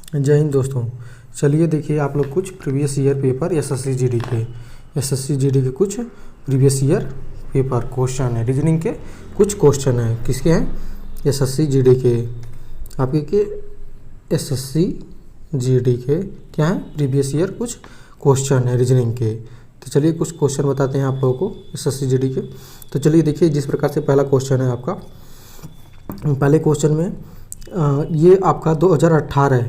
जय हिंद दोस्तों। चलिए देखिए आप लोग कुछ previous year paper SSC GD के कुछ प्रीवियस ईयर पेपर क्वेश्चन है, रीजनिंग के कुछ क्वेश्चन है। किसके हैं? एसएससी जीडी के। आपके के एसएससी जीडी के क्या है? प्रीवियस ईयर कुछ क्वेश्चन है रीजनिंग के। तो चलिए कुछ क्वेश्चन बताते हैं आप लोगों को एसएससी जीडी के। तो चलिए देखिए जिस प्रकार से पहला क्वेश्चन है आपका, पहले क्वेश्चन में ये आपका 2018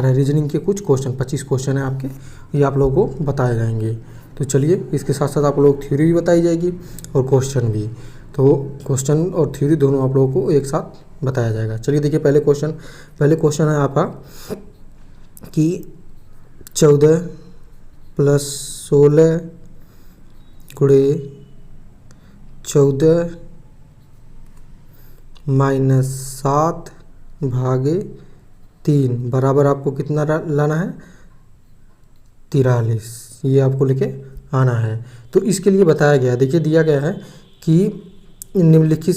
रीजनिंग के कुछ क्वेश्चन 25 क्वेश्चन है आपके, ये आप लोगों को बताए जाएंगे। तो चलिए इसके साथ साथ आप लोग थ्योरी भी बताई जाएगी और क्वेश्चन भी। तो क्वेश्चन और थ्योरी दोनों आप लोगों को एक साथ बताया जाएगा। चलिए देखिए पहले क्वेश्चन है आपका कि 14 + 16 गुणे 14 - 7 भागे 3 बराबर आपको कितना लाना है? 43। ये आपको लेके आना है। तो इसके लिए बताया गया है, देखिए दिया गया है कि निम्नलिखित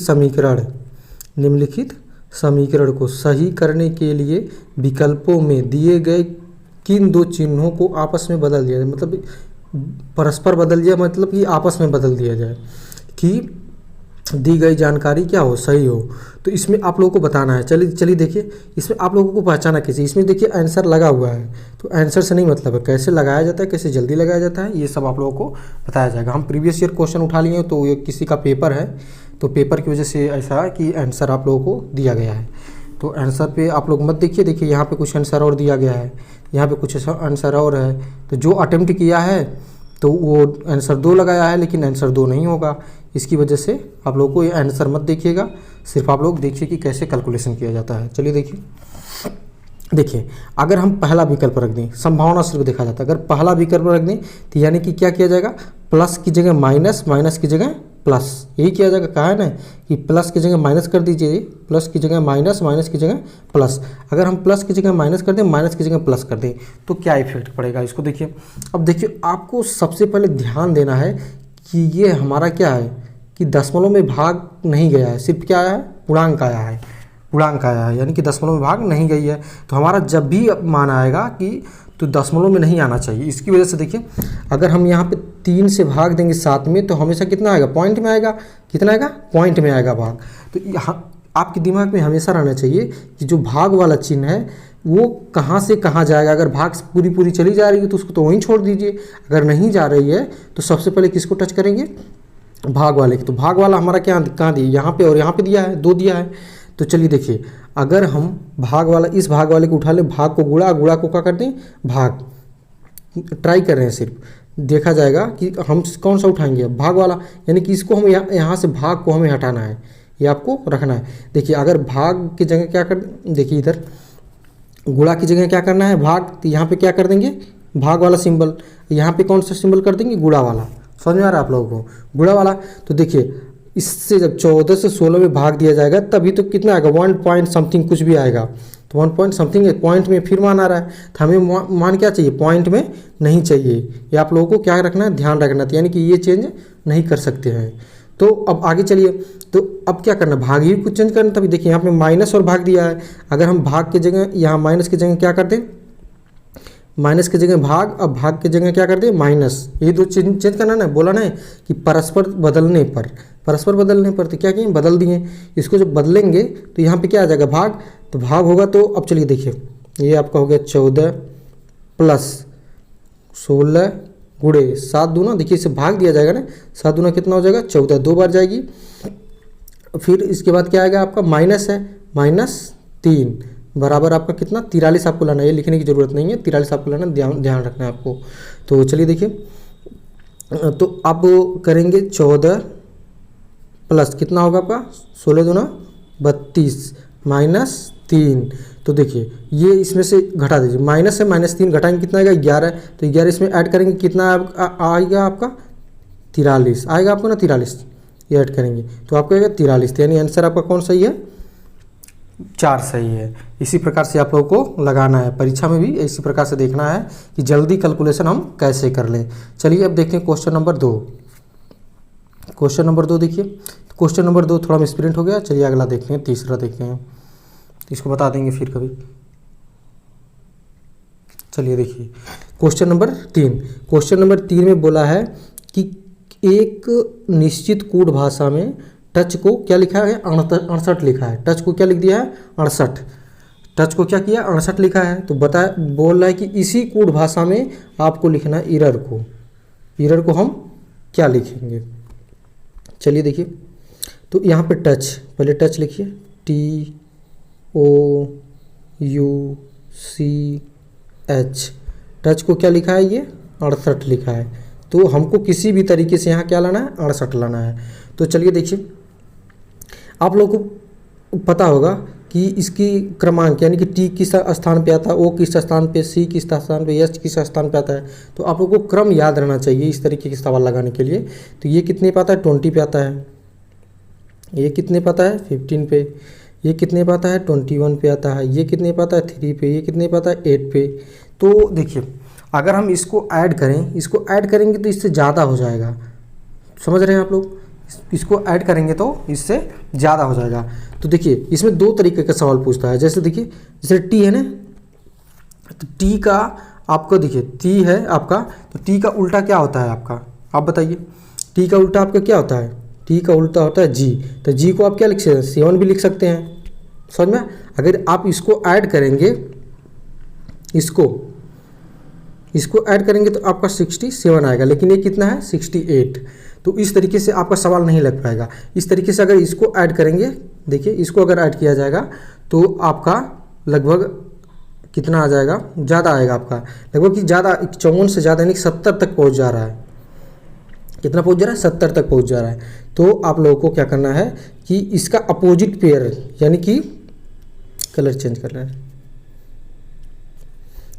समीकरण को सही करने के लिए विकल्पों में दिए गए किन दो चिन्हों को आपस में बदल दिया जाए। मतलब परस्पर बदल दिया, मतलब कि आपस में बदल दिया जाए कि दी गई जानकारी क्या हो, सही हो। तो इसमें आप लोगों को बताना है। चलिए देखिए इसमें आप लोगों को पहचाना कैसे। इसमें देखिए आंसर लगा हुआ है, तो आंसर से नहीं मतलब है, कैसे लगाया जाता है, कैसे जल्दी लगाया जाता है, ये सब आप लोगों को बताया जाएगा। हम प्रीवियस ईयर क्वेश्चन उठा लिए, तो ये किसी का पेपर है, तो पेपर की वजह से ऐसा है कि आंसर आप लोगों को दिया गया है। तो आंसर पे आप लोग मत देखिए यहाँ पे कुछ आंसर और दिया गया है, यहाँ पे कुछ आंसर और है। तो जो अटेम्प्ट किया है तो वो आंसर 2 लगाया है, लेकिन आंसर 2 नहीं होगा। इसकी वजह से आप लोगों को ये आंसर मत देखिएगा, सिर्फ आप लोग देखिए कि कैसे कैलकुलेशन किया जाता है। चलिए देखिए अगर हम पहला विकल्प रख दें, संभावना सिर्फ देखा जाता है। अगर पहला विकल्प रख दें तो यानी कि क्या किया जाएगा? प्लस की जगह माइनस, माइनस की जगह प्लस, यही किया जाएगा। कहा है ना कि प्लस की जगह माइनस कर दीजिए, प्लस की जगह माइनस, माइनस की जगह प्लस। अगर हम प्लस की जगह माइनस कर दें, माइनस की जगह प्लस कर दें, तो क्या इफेक्ट पड़ेगा इसको देखिए। अब देखिए आपको सबसे पहले ध्यान देना है कि ये हमारा क्या है कि दशमलव में भाग नहीं गया है, सिर्फ क्या आया है? पूर्णांक आया है, यानी कि दशमलव में भाग नहीं गई है। तो हमारा जब भी मान आएगा कि तो दशमलव में नहीं आना चाहिए। इसकी वजह से देखिए अगर हम यहाँ पे 3 से भाग देंगे 7 में, तो हमेशा कितना आएगा? पॉइंट में आएगा। कितना आएगा? पॉइंट में आएगा भाग। तो यहाँ आपके दिमाग में हमेशा रहना चाहिए कि जो भाग वाला चिन्ह है वो कहाँ से कहाँ जाएगा। अगर भाग पूरी चली जा रही है तो उसको तो वहीं छोड़ दीजिए। अगर नहीं जा रही है तो सबसे पहले किसको टच करेंगे? भाग वाले की। तो भाग वाला हमारा क्या कहाँ दिया? यहाँ पे और यहाँ पे दिया है, 2 दिया है। तो चलिए देखिए अगर हम भाग वाला, इस भाग वाले को उठा लें, भाग को गुणा को क्या कर दें? भाग। ट्राई कर रहे हैं, सिर्फ देखा जाएगा कि हम कौन सा उठाएंगे? भाग वाला। यानी कि इसको हम यहाँ से भाग को हमें हटाना है, ये आपको रखना है। देखिए अगर भाग की जगह क्या कर, देखिए इधर गुणा की जगह क्या करना है? भाग। तो यहाँ पे क्या कर देंगे? भाग वाला सिंबल। यहाँ पे कौन सा सिंबल कर देंगे? गुणा वाला। समझ में आ रहा है आप लोगों को? गुणा वाला। तो देखिए इससे जब 14 से 16 में भाग दिया जाएगा तभी तो कितना आएगा? 1 पॉइंट समथिंग कुछ भी आएगा। तो 1 पॉइंट समथिंग पॉइंट में फिर मान आ रहा है, तो हमें मान क्या चाहिए? पॉइंट में नहीं चाहिए। ये आप लोगों को क्या रखना है? ध्यान रखना है। यानी कि ये चेंज नहीं कर सकते हैं। तो अब आगे चलिए, तो अब क्या करना? भाग ही कुछ चेंज करना। तभी देखिए यहाँ पे माइनस और भाग दिया है। अगर हम भाग की जगह यहाँ माइनस की जगह क्या कर दें? माइनस की जगह भाग, अब भाग की जगह क्या कर दे? माइनस। ये 2 चेंज करना ना, बोला ना कि परस्पर बदलने पर तो क्या किए? बदल दिए। इसको जब बदलेंगे तो यहाँ पे क्या आ जाएगा? भाग। तो भाग होगा तो अब चलिए देखिए ये आपका हो गया 14 + 16 गुणे 7 दूना। देखिए इसे भाग दिया जाएगा ना, 7 दूना कितना हो जाएगा? 14, 2 बार जाएगी। फिर इसके बाद क्या आएगा आपका? माइनस है, -3 बराबर आपका कितना? 43 आपको लाना है। ये लिखने की ज़रूरत नहीं है, 43 आपको लाना, ध्यान रखना है आपको। तो चलिए देखिए, तो आप करेंगे 14 प्लस कितना होगा आपका? 16 दूना 32 -3। तो देखिए ये इसमें से घटा दीजिए, माइनस है, -3 घटाएंगे कितना आएगा? 11। तो 11 इसमें ऐड करेंगे कितना आएगा आपका? 43 आएगा आपको ना? 43 ये ऐड करेंगे तो आपको आएगा 43। यानी आंसर आपका कौन सही है? 4 सही है। इसी प्रकार से आप लोगों को लगाना है, परीक्षा में भी इसी प्रकार से देखना है कि जल्दी कैलकुलेशन हम कैसे कर लें। चलिए अब देखते हैं क्वेश्चन नंबर 2। क्वेश्चन नंबर 2 देखिए, क्वेश्चन नंबर 2 थोड़ा मिसप्रिंट हो गया। चलिए अगला देखते हैं, तीसरा देखते हैं। इसको बता देंगे फिर कभी। चलिए देखिए क्वेश्चन नंबर 3। क्वेश्चन नंबर 3 में बोला है कि एक निश्चित कोड भाषा में टच को क्या लिखा है, 68 लिखा है। टच को क्या लिख दिया है, 68। टच को क्या किया, 68 लिखा है। तो बता बोल रहा है कि इसी कोड भाषा में आपको लिखना है एरर को। एरर को हम क्या लिखेंगे, चलिए देखिए। तो यहाँ पे टच, पहले टच लिखिए, TOUCH। टच को क्या लिखा है, ये 68 लिखा है। तो हमको किसी भी तरीके से यहाँ क्या लाना है, 68 लाना है। तो चलिए देखिए, आप लोगों को पता होगा कि इसकी क्रमांक यानी कि टी किस स्थान पे आता है, ओ किस स्थान पे, सी किस स्थान पे, एच किस स्थान पे आता है। तो आप लोगों को क्रम याद रहना चाहिए इस तरीके के सवाल लगाने के लिए। तो ये कितने पे आता है, 20 पे आता है। ये कितने पे आता है, 15 पे। ये कितने पे आता है, 21 पे आता है। ये कितने पे आता है, 3 पे। ये कितने पे आता है, 8 पे। तो देखिए अगर हम इसको ऐड करें, इसको ऐड करेंगे तो इससे ज़्यादा हो जाएगा। समझ रहे हैं आप लोग, इसको ऐड करेंगे तो इससे ज़्यादा हो जाएगा। तो देखिए इसमें 2 तरीके का सवाल पूछता है। जैसे देखिए, जैसे टी है ना, तो टी का आपको देखिए, टी है आपका, तो टी का उल्टा क्या होता है आपका, आप बताइए। टी का उल्टा आपका क्या होता है, टी का उल्टा होता है जी। तो जी को आप क्या लिख सकते हैं, 7 भी लिख सकते हैं। समझ में, अगर आप इसको ऐड करेंगे, इसको ऐड करेंगे तो आपका 67 आएगा, लेकिन ये कितना है, 68। तो इस तरीके से आपका सवाल नहीं लग पाएगा। इस तरीके से अगर इसको ऐड करेंगे, देखिए इसको अगर ऐड किया जाएगा तो आपका लगभग कितना आ जाएगा, ज़्यादा आएगा आपका, लगभग कि ज़्यादा 54 से ज़्यादा यानी 70 तक पहुंच जा रहा है। कितना पहुंच जा रहा है, 70 तक पहुंच जा रहा है। तो आप लोगों को क्या करना है कि इसका अपोजिट पेयर, यानी कि कलर चेंज करना है,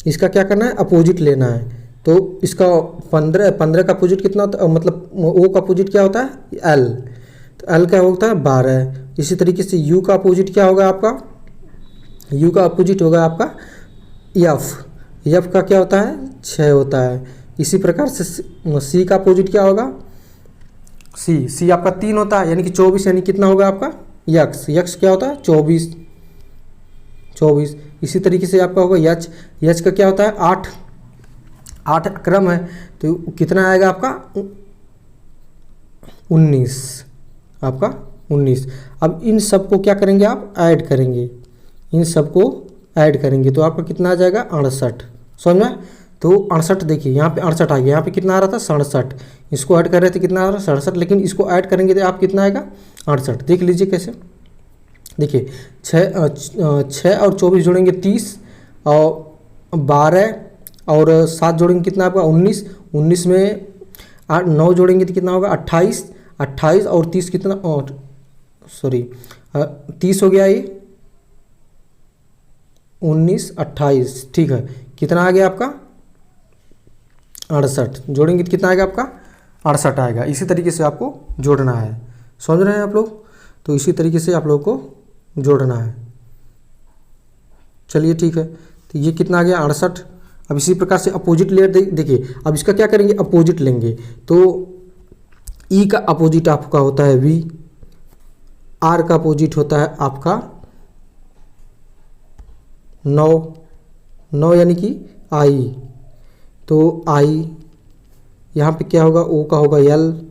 इसका क्या करना है, अपोजिट लेना है। तो इसका 15 का अपोजिट कितना होता है, मतलब ओ का अपोजिट क्या होता है, एल। तो एल क्या होता है, 12। इसी तरीके से यू का अपोजिट क्या होगा आपका, यू का अपोजिट होगा आपका एफ। एफ का क्या होता है, 6 होता है। इसी प्रकार से सी का अपोजिट क्या होगा, सी आपका 3 होता है, यानी कि 24, यानी कितना होगा आपका यक्स। यक्स क्या होता है, 24। इसी तरीके से आपका होगा यच। यच का क्या होता है, 8 क्रम है, तो कितना आएगा आपका 19, आपका 19। अब इन सब को क्या करेंगे, आप ऐड करेंगे, इन सब को ऐड करेंगे तो आपका कितना आ जाएगा, 68। समझ में, तो 68 देखिए यहाँ पे 68 आ गया, यहाँ पे कितना आ रहा था, 67। इसको ऐड कर रहे थे, कितना आ रहा है, 67, लेकिन इसको ऐड करेंगे तो आप कितना आएगा, 68। देख लीजिए कैसे, देखिए 6 और 24 जोड़ेंगे 30, और 12 और 7 जोड़ेंगे कितना आपका 19। 19 में 9 जोड़ेंगे तो कितना होगा, 28। 28 और 30 कितना, और सॉरी 30 हो गया, ये 19 28, ठीक है। कितना आ गया आपका 68। जोड़ेंगे तो कितना आएगा आपका 68 आएगा। इसी तरीके से आपको जोड़ना है। समझ रहे हैं आप लोग, तो इसी तरीके से आप लोगों को जोड़ना है। चलिए ठीक है, तो ये कितना आ गया 68। अब इसी प्रकार से अपोजिट लेयर देखिए, अब इसका क्या करेंगे, अपोजिट लेंगे। तो ई का अपोजिट आपका होता है वी, आर का अपोजिट होता है आपका 9 यानी कि आई। तो आई यहाँ पे क्या होगा, ओ का होगा एल,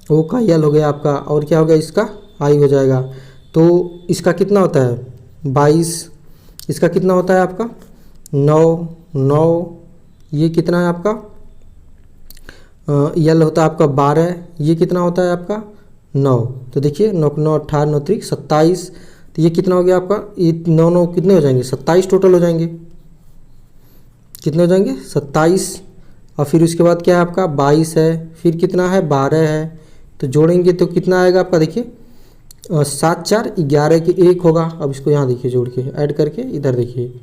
ओ का एल हो गया आपका, और क्या हो गया इसका आई हो जाएगा। तो इसका कितना होता है 22, इसका कितना होता है आपका 9। ये कितना है आपका एल होता है आपका 12, ये कितना होता है आपका 9। तो देखिए 9 9 18 9 3 27। तो ये कितना हो गया आपका, ये 9 कितने हो जाएंगे, 27 टोटल हो जाएंगे। कितने हो जाएंगे 27। और फिर उसके बाद क्या है आपका 22 है, फिर कितना है 12 है। तो जोड़ेंगे तो कितना आएगा आपका, देखिए 7 4 11 के 1 होगा। अब इसको यहाँ देखिए जोड़ के ऐड करके इधर देखिए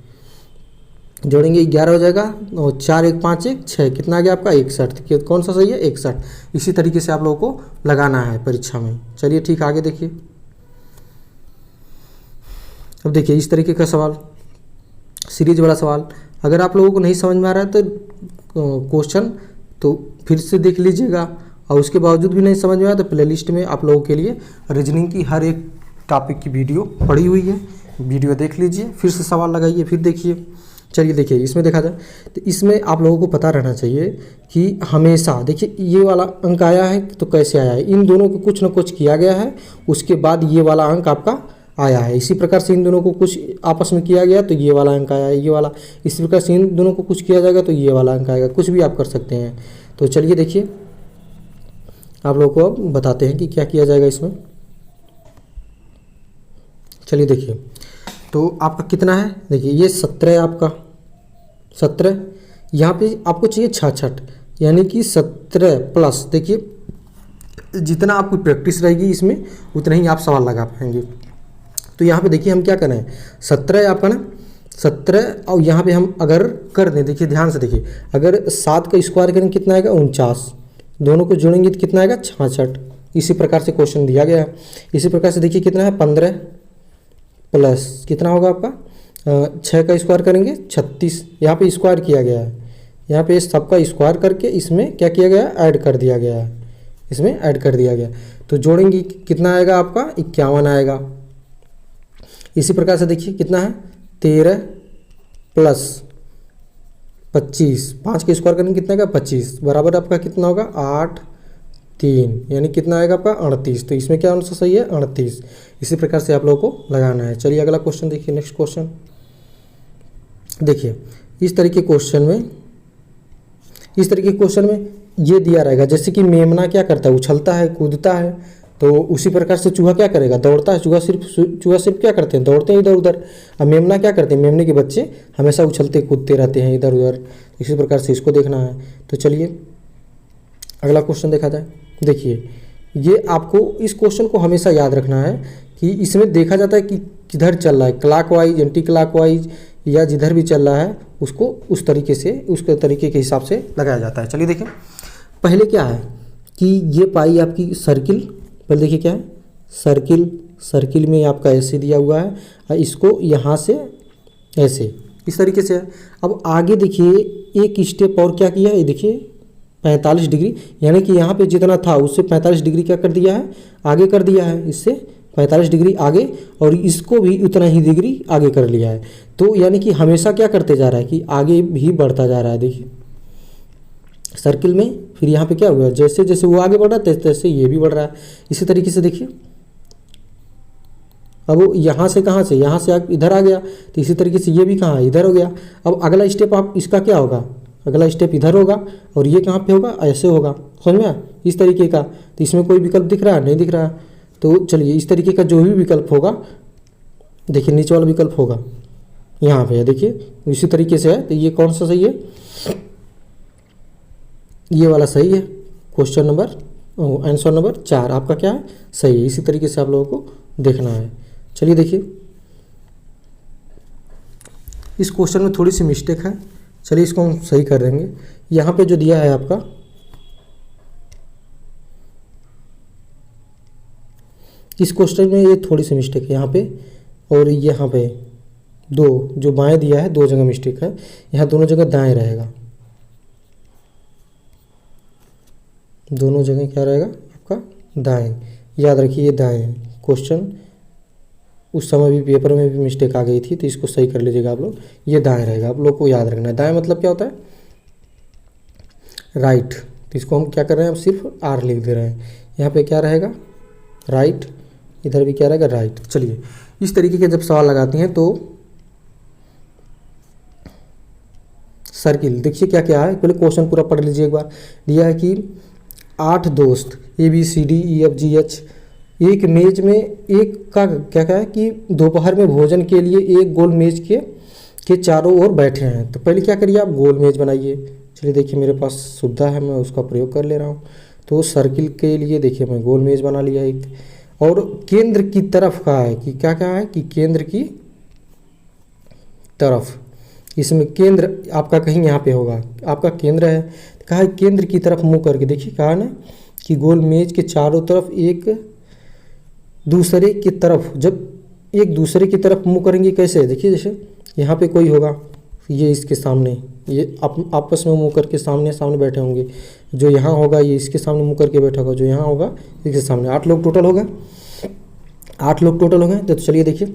जोड़ेंगे 11 हो जाएगा, और 4 1 5 1 6, कितना आ गया आपका 61। कौन सा सही है 61। इसी तरीके से आप लोगों को लगाना है परीक्षा में। चलिए ठीक, आगे देखिए। अब देखिए इस तरीके का सवाल, सीरीज वाला सवाल। अगर आप लोगों को नहीं समझ में आ रहा है तो क्वेश्चन तो फिर से देख लीजिएगा, और उसके बावजूद भी नहीं समझ में आया तो प्लेलिस्ट में आप लोगों के लिए रीजनिंग की हर एक टॉपिक की वीडियो पड़ी हुई है, वीडियो देख लीजिए, फिर से सवाल लगाइए, फिर देखिए। चलिए देखिए, इसमें देखा जाए तो इसमें आप लोगों को पता रहना चाहिए कि हमेशा देखिए ये वाला अंक आया है तो कैसे आया है, इन दोनों को कुछ ना कुछ किया गया है, उसके बाद ये वाला अंक आपका आया है। इसी प्रकार से इन दोनों को कुछ आपस में किया गया तो ये वाला अंक आया है, ये वाला, इसी प्रकार से इन दोनों को कुछ किया जाएगा तो ये वाला अंक आएगा, कुछ भी आप कर सकते हैं। तो चलिए देखिए, आप लोगों को अब बताते हैं कि क्या किया जाएगा इसमें। चलिए देखिए, तो आपका कितना है, देखिए ये 17 है आपका, 17, यहाँ पे आपको चाहिए 66, यानी कि 17 प्लस, देखिए जितना आपकी प्रैक्टिस रहेगी इसमें उतना ही आप सवाल लगा पाएंगे। तो यहाँ पे देखिए हम क्या करें, 17 है आपका ना, 17, और यहाँ पे हम अगर कर दें, देखिए ध्यान से देखिए, अगर 7 का स्क्वायर करेंगे कितना आएगा 49, दोनों को जोड़ेंगे तो कितना आएगा 66। इसी प्रकार से क्वेश्चन दिया गया है। इसी प्रकार से देखिए कितना है 15 प्लस कितना होगा आपका 6 का स्क्वायर करेंगे 36, यहाँ पे स्क्वायर किया गया है, यहाँ पे सबका स्क्वायर करके इसमें क्या किया गया है, ऐड कर दिया गया है, इसमें ऐड कर दिया गया। तो जोड़ेंगे कितना आएगा आपका 51 आएगा। इसी प्रकार से देखिए कितना है 13 प्लस 25, 5 का स्क्वायर करेंगे कितना का 25, बराबर आपका कितना होगा 8 3, यानी कितना आएगा आपका 38। तो इसमें क्या आंसर सही है 38। इसी प्रकार से आप लोगों को लगाना है। चलिए अगला क्वेश्चन देखिए, नेक्स्ट क्वेश्चन देखिए। इस तरीके क्वेश्चन में ये दिया रहेगा, जैसे कि मेमना क्या करता है, उछलता है, कूदता है, तो उसी प्रकार से चूहा क्या करेगा, दौड़ता है। चूहा सिर्फ क्या करते हैं, दौड़ते हैं इधर उधर। अब मेमना क्या करते हैं, मेमने के बच्चे हमेशा उछलते कूदते रहते हैं इधर उधर। इसी प्रकार से इसको देखना है। तो चलिए अगला क्वेश्चन देखा जाए। देखिए ये आपको इस क्वेश्चन को हमेशा याद रखना है कि इसमें देखा जाता है कि किधर चल रहा है, क्लॉकवाइज, एंटी क्लॉकवाइज, या जिधर भी चल रहा है उसको उस तरीके से, उसके तरीके के हिसाब से लगाया जाता है। चलिए देखिए, पहले क्या है कि ये पाई आपकी सर्किल, पहले देखिए क्या है सर्किल में आपका ऐसे दिया हुआ है, और इसको यहाँ से ऐसे इस तरीके से है। अब आगे देखिए एक स्टेप और क्या किया है, ये देखिए 45 डिग्री, यानी कि यहाँ पे जितना था उससे 45 डिग्री क्या कर दिया है, आगे कर दिया है, इससे 45 डिग्री आगे, और इसको भी उतना ही डिग्री आगे कर लिया है। तो यानी कि हमेशा क्या करते जा रहा है कि आगे भी बढ़ता जा रहा है। देखिए सर्किल में फिर यहाँ पे क्या हुआ, जैसे जैसे वो आगे बढ़ रहा है तैसे तैसे ये भी बढ़ रहा है। इसी तरीके से देखिए, अब वो यहाँ से कहाँ से, यहाँ से इधर आ गया, तो इसी तरीके से ये भी कहाँ इधर हो गया। अब अगला स्टेप आप इसका क्या होगा, अगला स्टेप इधर होगा, और ये कहाँ पे होगा, ऐसे होगा, समझ में आया, इस तरीके का। तो इसमें कोई विकल्प दिख रहा है, नहीं दिख रहा है। तो चलिए इस तरीके का जो भी विकल्प होगा, देखिए नीचे वाला विकल्प होगा यहाँ पे है, देखिए इसी तरीके से है। तो ये कौन सा सही है, ये वाला सही है। क्वेश्चन नंबर आंसर नंबर 4 आपका क्या है, सही है। इसी तरीके से आप लोगों को देखना है। चलिए देखिए, इस क्वेश्चन में थोड़ी सी मिस्टेक है, चलिए इसको हम सही कर देंगे। यहाँ पे जो दिया है आपका, इस क्वेश्चन में ये थोड़ी सी मिस्टेक है यहाँ पे, और यहाँ पे दो जो बाएं दिया है 2 जगह मिस्टेक है, यहाँ दोनों जगह दाएं रहेगा, दोनों जगह क्या रहेगा आपका दाएं। याद रखिए ये दाएं है। क्वेश्चन उस समय भी पेपर में भी मिस्टेक आ गई थी, तो इसको सही कर लीजिएगा आप लोग। ये दाएं रहेगा, आप लोग को याद रखना है। दाएं मतलब क्या होता है, राइट। तो इसको हम क्या कर रहे हैं, हम सिर्फ आर लिख दे रहे हैं। यहाँ पे क्या रहेगा, राइट, इधर भी क्या रहेगा, राइट। चलिए इस तरीके के जब सवाल लगाते हैं तो सर्किल देखिए क्या क्या है, पहले क्वेश्चन पूरा पढ़ लीजिए एक बार। दिया है कि 8 दोस्त ABCDEFGH एक मेज में एक का क्या क्या है कि दोपहर में भोजन के लिए एक गोल मेज के चारों ओर बैठे हैं। तो पहले क्या करिए, आप गोल मेज बनाइए। चलिए देखिए मेरे पास सुविधा है, मैं उसका प्रयोग कर ले रहा हूँ। तो सर्किल के लिए देखिए मैं गोल मेज बना लिया एक, और केंद्र की तरफ का है कि क्या क्या है कि केंद्र की तरफ, इसमें केंद्र आपका कहीं यहाँ पे होगा, आपका केंद्र है, कहा है केंद्र की तरफ मुँह करके। देखिए कहा ना कि गोल मेज के चारों तरफ एक दूसरे की तरफ, जब एक दूसरे की तरफ मुँह करेंगे कैसे, देखिए जैसे यहाँ पे कोई होगा, ये इसके सामने ये आपस में मुँह करके सामने सामने बैठे होंगे। जो यहाँ होगा ये इसके सामने मुँह करके बैठा होगा, जो यहाँ होगा इसके सामने। 8 लोग टोटल हो गए, 8 लोग टोटल हो गए। तो चलिए देखिए,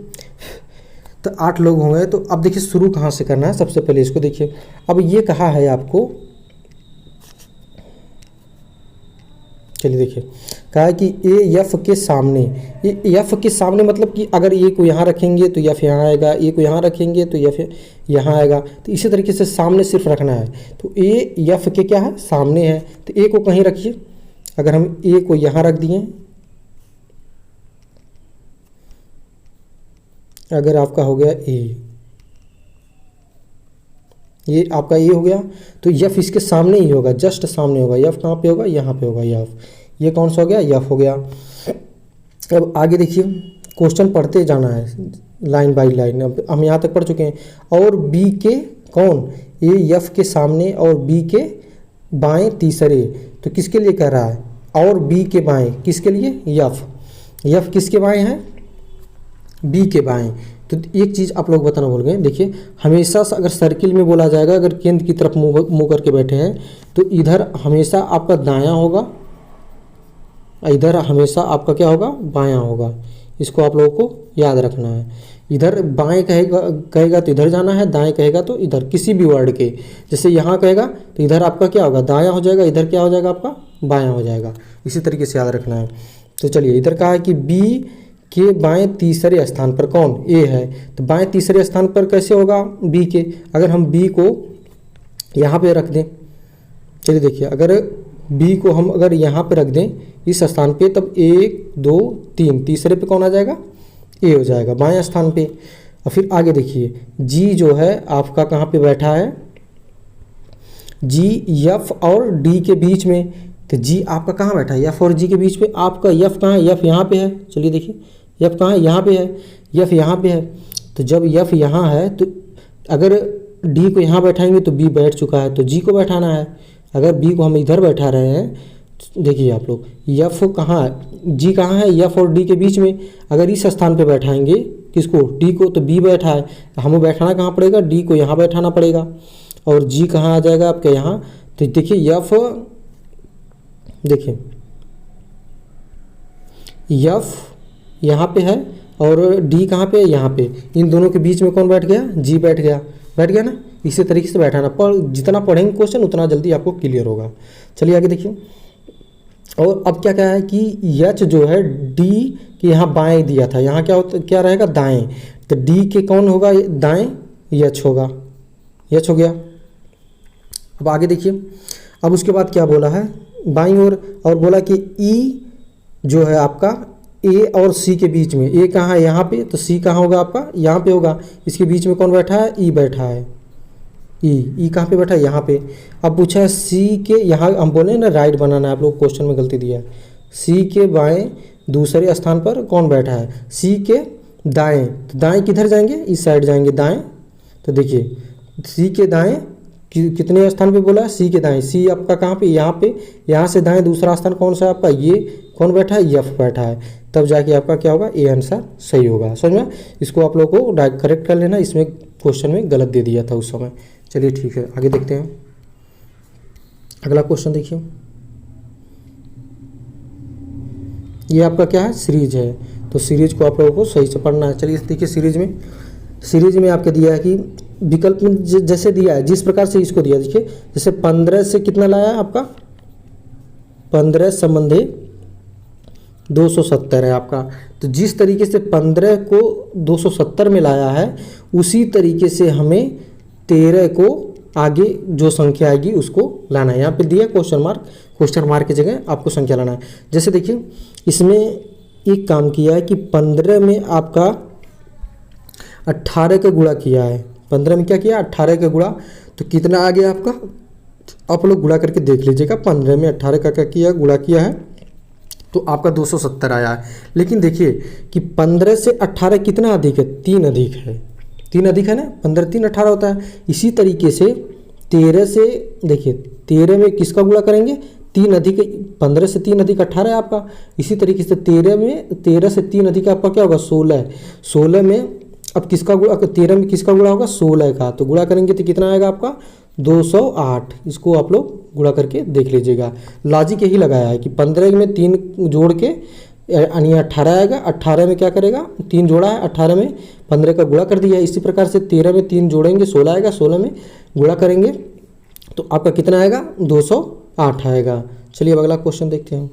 तो 8 लोग हो गए। तो अब देखिए शुरू कहाँ से करना है, सबसे पहले इसको देखिए। अब ये कहा है आपको, चलिए देखिए, कहा है कि ए एफ के सामने, ये एफ के सामने मतलब कि अगर ए को यहाँ रखेंगे तो एफ यहाँ आएगा, ए को यहाँ रखेंगे तो एफ यहाँ आएगा। तो इसी तरीके से सामने सिर्फ रखना है। तो ए एफ के क्या है, सामने है। तो ए को कहीं रखिए, अगर हम ए को यहाँ रख दिए, अगर आपका हो गया ए, ये आपका ए हो गया, तो एफ इसके सामने ही होगा, जस्ट सामने होगा। एफ कहाँ पे होगा, यहाँ पे होगा एफ। ये कौन सा हो गया, एफ हो गया। अब आगे देखिए, क्वेश्चन पढ़ते जाना है लाइन बाय लाइन। अब हम यहाँ तक पढ़ चुके हैं। और बी के कौन, ए एफ के सामने और बी के बाएं तीसरे। तो किसके लिए कह रहा है, और बी के बाएं, किसके लिए, एफ। एफ किसके बाएं है, बी के बाएं। तो एक चीज़ आप लोग बताना भूल गए, देखिए हमेशा अगर सर्किल में बोला जाएगा, अगर केंद्र की तरफ मुँह करके बैठे हैं तो इधर हमेशा आपका दायां होगा, इधर हमेशा आपका क्या होगा, बायां होगा। इसको आप लोगों को याद रखना है। इधर बाएं कहेगा तो इधर जाना है, दाएं कहेगा तो इधर, किसी भी वर्ड के। जैसे यहाँ कहेगा तो इधर आपका क्या होगा, दायां हो जाएगा, इधर क्या हो जाएगा आपका, बायां हो जाएगा। इसी तरीके से याद रखना है। तो चलिए, इधर कहा है कि बी के बाएं तीसरे स्थान पर कौन, ए है। तो बाएं तीसरे स्थान पर कैसे होगा, बी के। अगर हम बी को यहाँ पे रख दें, चलिए देखिए, अगर बी को हम अगर यहाँ पे रख दें इस स्थान पे, तब 1 2 3 तीसरे पे कौन आ जाएगा, ए हो जाएगा बाएं स्थान पे। और फिर आगे देखिए, जी जो है आपका कहाँ पे बैठा है, जी एफ और डी के बीच में। तो जी आपका कहाँ बैठा है, एफ और जी के बीच में। आपका एफ कहाँ है, एफ यहाँ पे है। चलिए देखिए, एफ कहाँ है, यहाँ पे है, एफ यहाँ पे है। तो जब एफ यहाँ है तो अगर डी को यहाँ बैठाएंगे तो बी बैठ चुका है, तो जी को बैठाना है। अगर बी को हम इधर बैठा रहे हैं, देखिए आप लोग, एफ कहाँ है, जी कहाँ है, एफ और डी के बीच में। अगर इस स्थान पे बैठाएंगे किसको, डी को, तो बी बैठा है, हमें बैठाना कहाँ पड़ेगा, डी को यहाँ बैठाना पड़ेगा। और जी कहाँ आ जाएगा आपके यहाँ। तो देखिए एफ, देखिए एफ यहाँ पे है और डी कहाँ पे है, यहाँ पे। इन दोनों के बीच में कौन बैठ गया, जी बैठ गया, बैठ गया ना। इसी तरीके से बैठाना, पर जितना पढ़ेंगे क्वेश्चन उतना जल्दी आपको क्लियर होगा। चलिए आगे देखिए। और अब क्या क्या है कि एच जो है डी के यहाँ बाएं दिया था, यहाँ क्या होता, क्या रहेगा, दाएं। तो डी के कौन होगा, दाएं, एच होगा, एच हो गया। अब आगे देखिए, अब उसके बाद क्या बोला है, बाईं ओर, और बोला कि ई जो है आपका ए और सी के बीच में। ए कहाँ है, यहाँ पे, तो सी कहाँ होगा आपका, यहाँ पे होगा। इसके बीच में कौन बैठा है, ई बैठा है। ई कहाँ पे बैठा है, यहाँ पे। अब पूछा है सी के, यहाँ हम बोले ना राइट बनाना है, आप लोग क्वेश्चन में गलती दिया है। सी के बाएं दूसरे स्थान पर कौन बैठा है, सी के दाएं। तो दाएं किधर जाएंगे, इस साइड जाएंगे, दाएं। तो देखिए सी के दाएं कितने स्थान पे बोला है, सी के दाएं। सी आपका कहाँ पे, यहाँ पे। यहाँ से दाएं दूसरा स्थान कौन सा है आपका, ये कौन बैठा है, एफ बैठा है। तब जाके आपका क्या होगा, ए आंसर सही होगा। समझ में। इसको आप लोग को करेक्ट कर लेना, इसमें क्वेश्चन में गलत दे दिया था उस समय। चलिए ठीक है, आगे देखते हैं। अगला क्वेश्चन देखिए, ये आपका क्या है, सीरीज है। तो सीरीज को आप लोगों को सही से पढ़ना है। चलिए देखिए, सीरीज में आपके दिया है कि विकल्प में जैसे दिया है, जिस प्रकार से इसको दिया, देखिए जैसे 15 से कितना लाया है आपका, 15 संबंधी 270 है आपका। तो जिस तरीके से 15 को 270 में लाया है, उसी तरीके से हमें 13 को आगे जो संख्या आएगी उसको लाना है। यहाँ पे दिया क्वेश्चन मार्क की जगह आपको संख्या लाना है। जैसे देखिए, इसमें एक काम किया है कि 15 में आपका 18 का गुणा किया है। 15 में क्या किया, 18 का गुणा। तो कितना आ गया आपका, आप लोग गुणा करके देख लीजिएगा। 15 में 18 का क्या किया, गुणा किया है, तो आपका 270 आया है। लेकिन देखिए कि 15 से 18 कितना अधिक है, 3 अधिक है। 3 अधिक है ना, 15 3 18 होता है। इसी तरीके से 13 से, देखिए 13 में किसका गुणा करेंगे, 3 अधिक, 15 से 3 अधिक 18 है आपका। इसी तरीके से 13 से 3 अधिक आपका क्या होगा, 16 है। 16 में अब किसका गुणा, 13 में किसका गुणा होगा, 16 का। तो गुणा करेंगे तो कितना आएगा आपका, 208। इसको आप लोग गुणा करके देख लीजिएगा। लॉजिक यही लगाया है कि 15 में 3 जोड़ के यानी 18 आएगा। 18 में क्या करेगा, 3 जोड़ा है, 18 में 15 का गुणा कर दिया है। इसी प्रकार से 13 में 3 जोड़ेंगे 16 आएगा, 16 में गुणा करेंगे तो आपका कितना आएगा, 208 आएगा। चलिए अब अगला क्वेश्चन देखते हैं।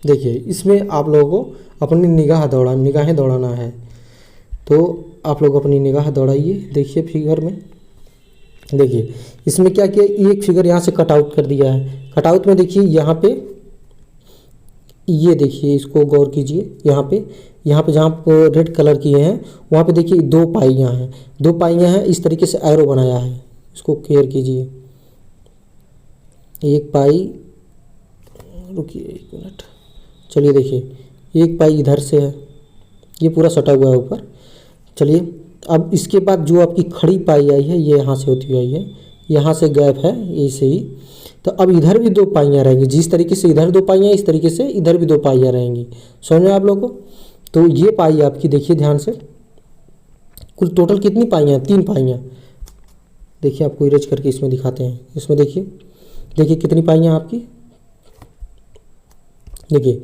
देखिए इसमें आप लोगों को अपनी निगाहें दौड़ाना है, तो आप लोग अपनी निगाह दौड़ाइए। देखिए फिगर में, देखिए इसमें क्या किया, एक फिगर यहाँ से कट आउट कर दिया है। कट आउट में देखिए यहाँ पे, ये देखिए इसको गौर कीजिए, यहाँ पे जहाँ रेड कलर किए हैं वहाँ पे देखिए 2 पाइयाँ हैं, 2 पाइयाँ हैं। इस तरीके से एरो बनाया है, इसको केयर कीजिए। एक पाई, रुकिए 1 मिनट, चलिए देखिए एक पाई इधर से है, ये पूरा सटा हुआ है ऊपर। चलिए अब इसके बाद जो आपकी खड़ी पाई आई है ये यहाँ से होती हुई आई है, यहाँ से गैप है ऐसे ही। तो अब इधर भी 2 पाइयाँ रहेंगी, जिस तरीके से इधर 2 पाइयाँ इस तरीके से इधर भी 2 पाइयाँ रहेंगी। समझ में आप लोगों को? तो ये पाई आपकी देखिए ध्यान से, कुल टोटल कितनी पाइयाँ, 3 पाइयाँ। देखिए आपको इरेज करके इसमें दिखाते हैं। इसमें देखिए कितनी पाइयाँ आपकी, देखिए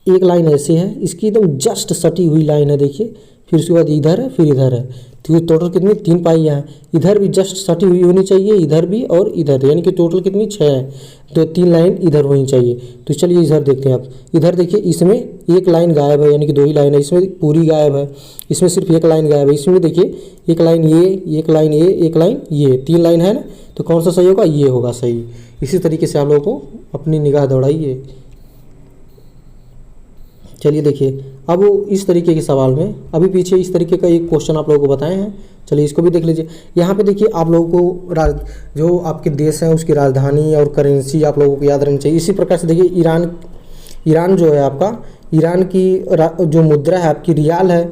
एक लाइन ऐसे है, इसकी एकदम जस्ट सटी हुई लाइन है। देखिए फिर उसके बाद इधर है, फिर इधर है, तो ये टोटल कितनी 3 पाइयाँ हैं। इधर भी जस्ट सटी हुई होनी चाहिए, इधर भी और इधर, यानी कि टोटल कितनी 6 है। तो 3 लाइन इधर होनी चाहिए। तो चलिए इधर देखते हैं आप। इधर देखिए इसमें एक लाइन गायब है, यानी कि 2 ही लाइन है, इसमें पूरी गायब है, इसमें सिर्फ एक लाइन गायब है। इसमें देखिए एक लाइन ये, एक लाइन ये, एक लाइन ये, 3 लाइन है ना। तो कौन सा सही होगा, ये होगा सही। इसी तरीके से आप लोगों को अपनी निगाह दौड़ाइए। चलिए देखिए अब इस तरीके के सवाल में अभी पीछे इस तरीके का एक क्वेश्चन आप लोगों को बताए हैं। चलिए इसको भी देख लीजिए। यहाँ पे देखिए आप लोगों को जो आपके देश हैं उसकी राजधानी और करेंसी आप लोगों को याद रहनी चाहिए। इसी प्रकार से देखिए ईरान जो है आपका, ईरान की जो मुद्रा है आपकी रियाल है।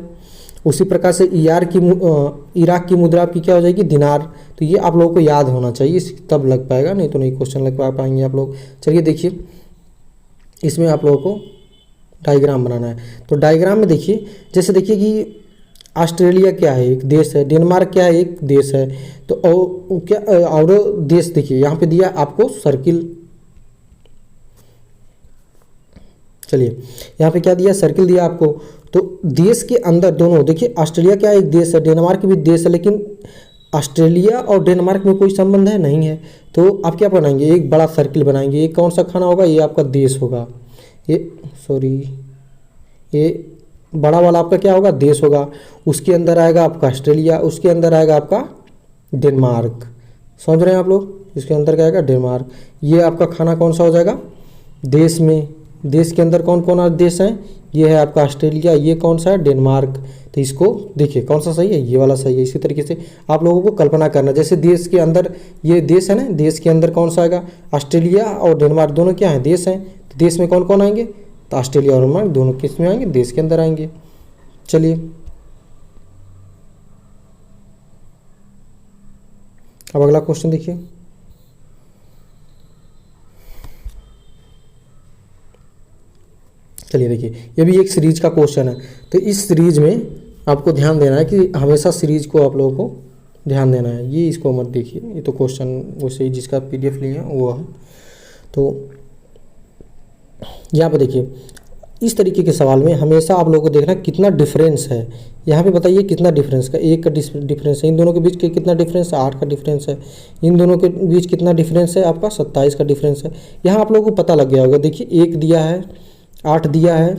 उसी प्रकार से इराक की मुद्रा आपकी क्या हो जाएगी, दिनार। तो ये आप लोगों को याद होना चाहिए, तब लग पाएगा, नहीं तो नहीं क्वेश्चन लग पाएंगे आप लोग। चलिए देखिए इसमें आप लोगों को डायग्राम बनाना है। तो डायग्राम में देखिए, जैसे देखिए कि ऑस्ट्रेलिया क्या है, एक देश है, डेनमार्क क्या है, एक देश है। तो और देश देखिए यहाँ पे दिया आपको सर्किल। चलिए यहाँ पे क्या दिया, सर्किल दिया आपको। तो देश के अंदर दोनों देखिए, ऑस्ट्रेलिया क्या है, एक देश है, डेनमार्क भी देश है, लेकिन ऑस्ट्रेलिया और डेनमार्क में कोई संबंध है नहीं है। तो आप क्या बनाएंगे, एक बड़ा सर्किल बनाएंगे। ये कौन सा खाना होगा, ये आपका देश होगा। ये बड़ा वाला आपका क्या होगा, देश होगा। उसके अंदर आएगा आपका ऑस्ट्रेलिया, उसके अंदर आएगा आपका डेनमार्क। समझ रहे हैं आप लोग, इसके अंदर क्या आएगा, डेनमार्क। ये आपका खाना कौन सा हो जाएगा, देश में। देश के अंदर कौन कौन देश हैं, ये है आपका ऑस्ट्रेलिया, ये कौन सा है, डेनमार्क। तो इसको देखिए कौन सा सही है, ये वाला सही है। इसी तरीके से आप लोगों को कल्पना करना, जैसे देश के अंदर ये देश है ना, देश के अंदर कौन सा आएगा, ऑस्ट्रेलिया और डेनमार्क दोनों क्या है, देश हैं। तो देश में कौन कौन आएंगे, तो ऑस्ट्रेलिया और डेनमार्क दोनों किस में आएंगे, देश के अंदर आएंगे। चलिए अब अगला क्वेश्चन देखिए। चलिए देखिए, ये भी एक सीरीज का क्वेश्चन है। तो इस सीरीज में आपको ध्यान देना है कि हमेशा सीरीज को आप लोगों को ध्यान देना है। ये इसको मत देखिए, ये तो क्वेश्चन वैसे ही जिसका PDF लिया वो है। तो यहाँ पे देखिए इस तरीके के सवाल में हमेशा आप लोगों को देखना कितना डिफरेंस है। यहाँ पे बताइए कितना डिफरेंस का, 1 का डिफरेंस है, इन दोनों के बीच के कितना डिफरेंस है, 8 का डिफरेंस है, इन दोनों के बीच कितना डिफरेंस है, आपका 27 का डिफरेंस है। यहाँ आप लोगों को पता लग गया होगा। देखिए 1 दिया है, 8 दिया है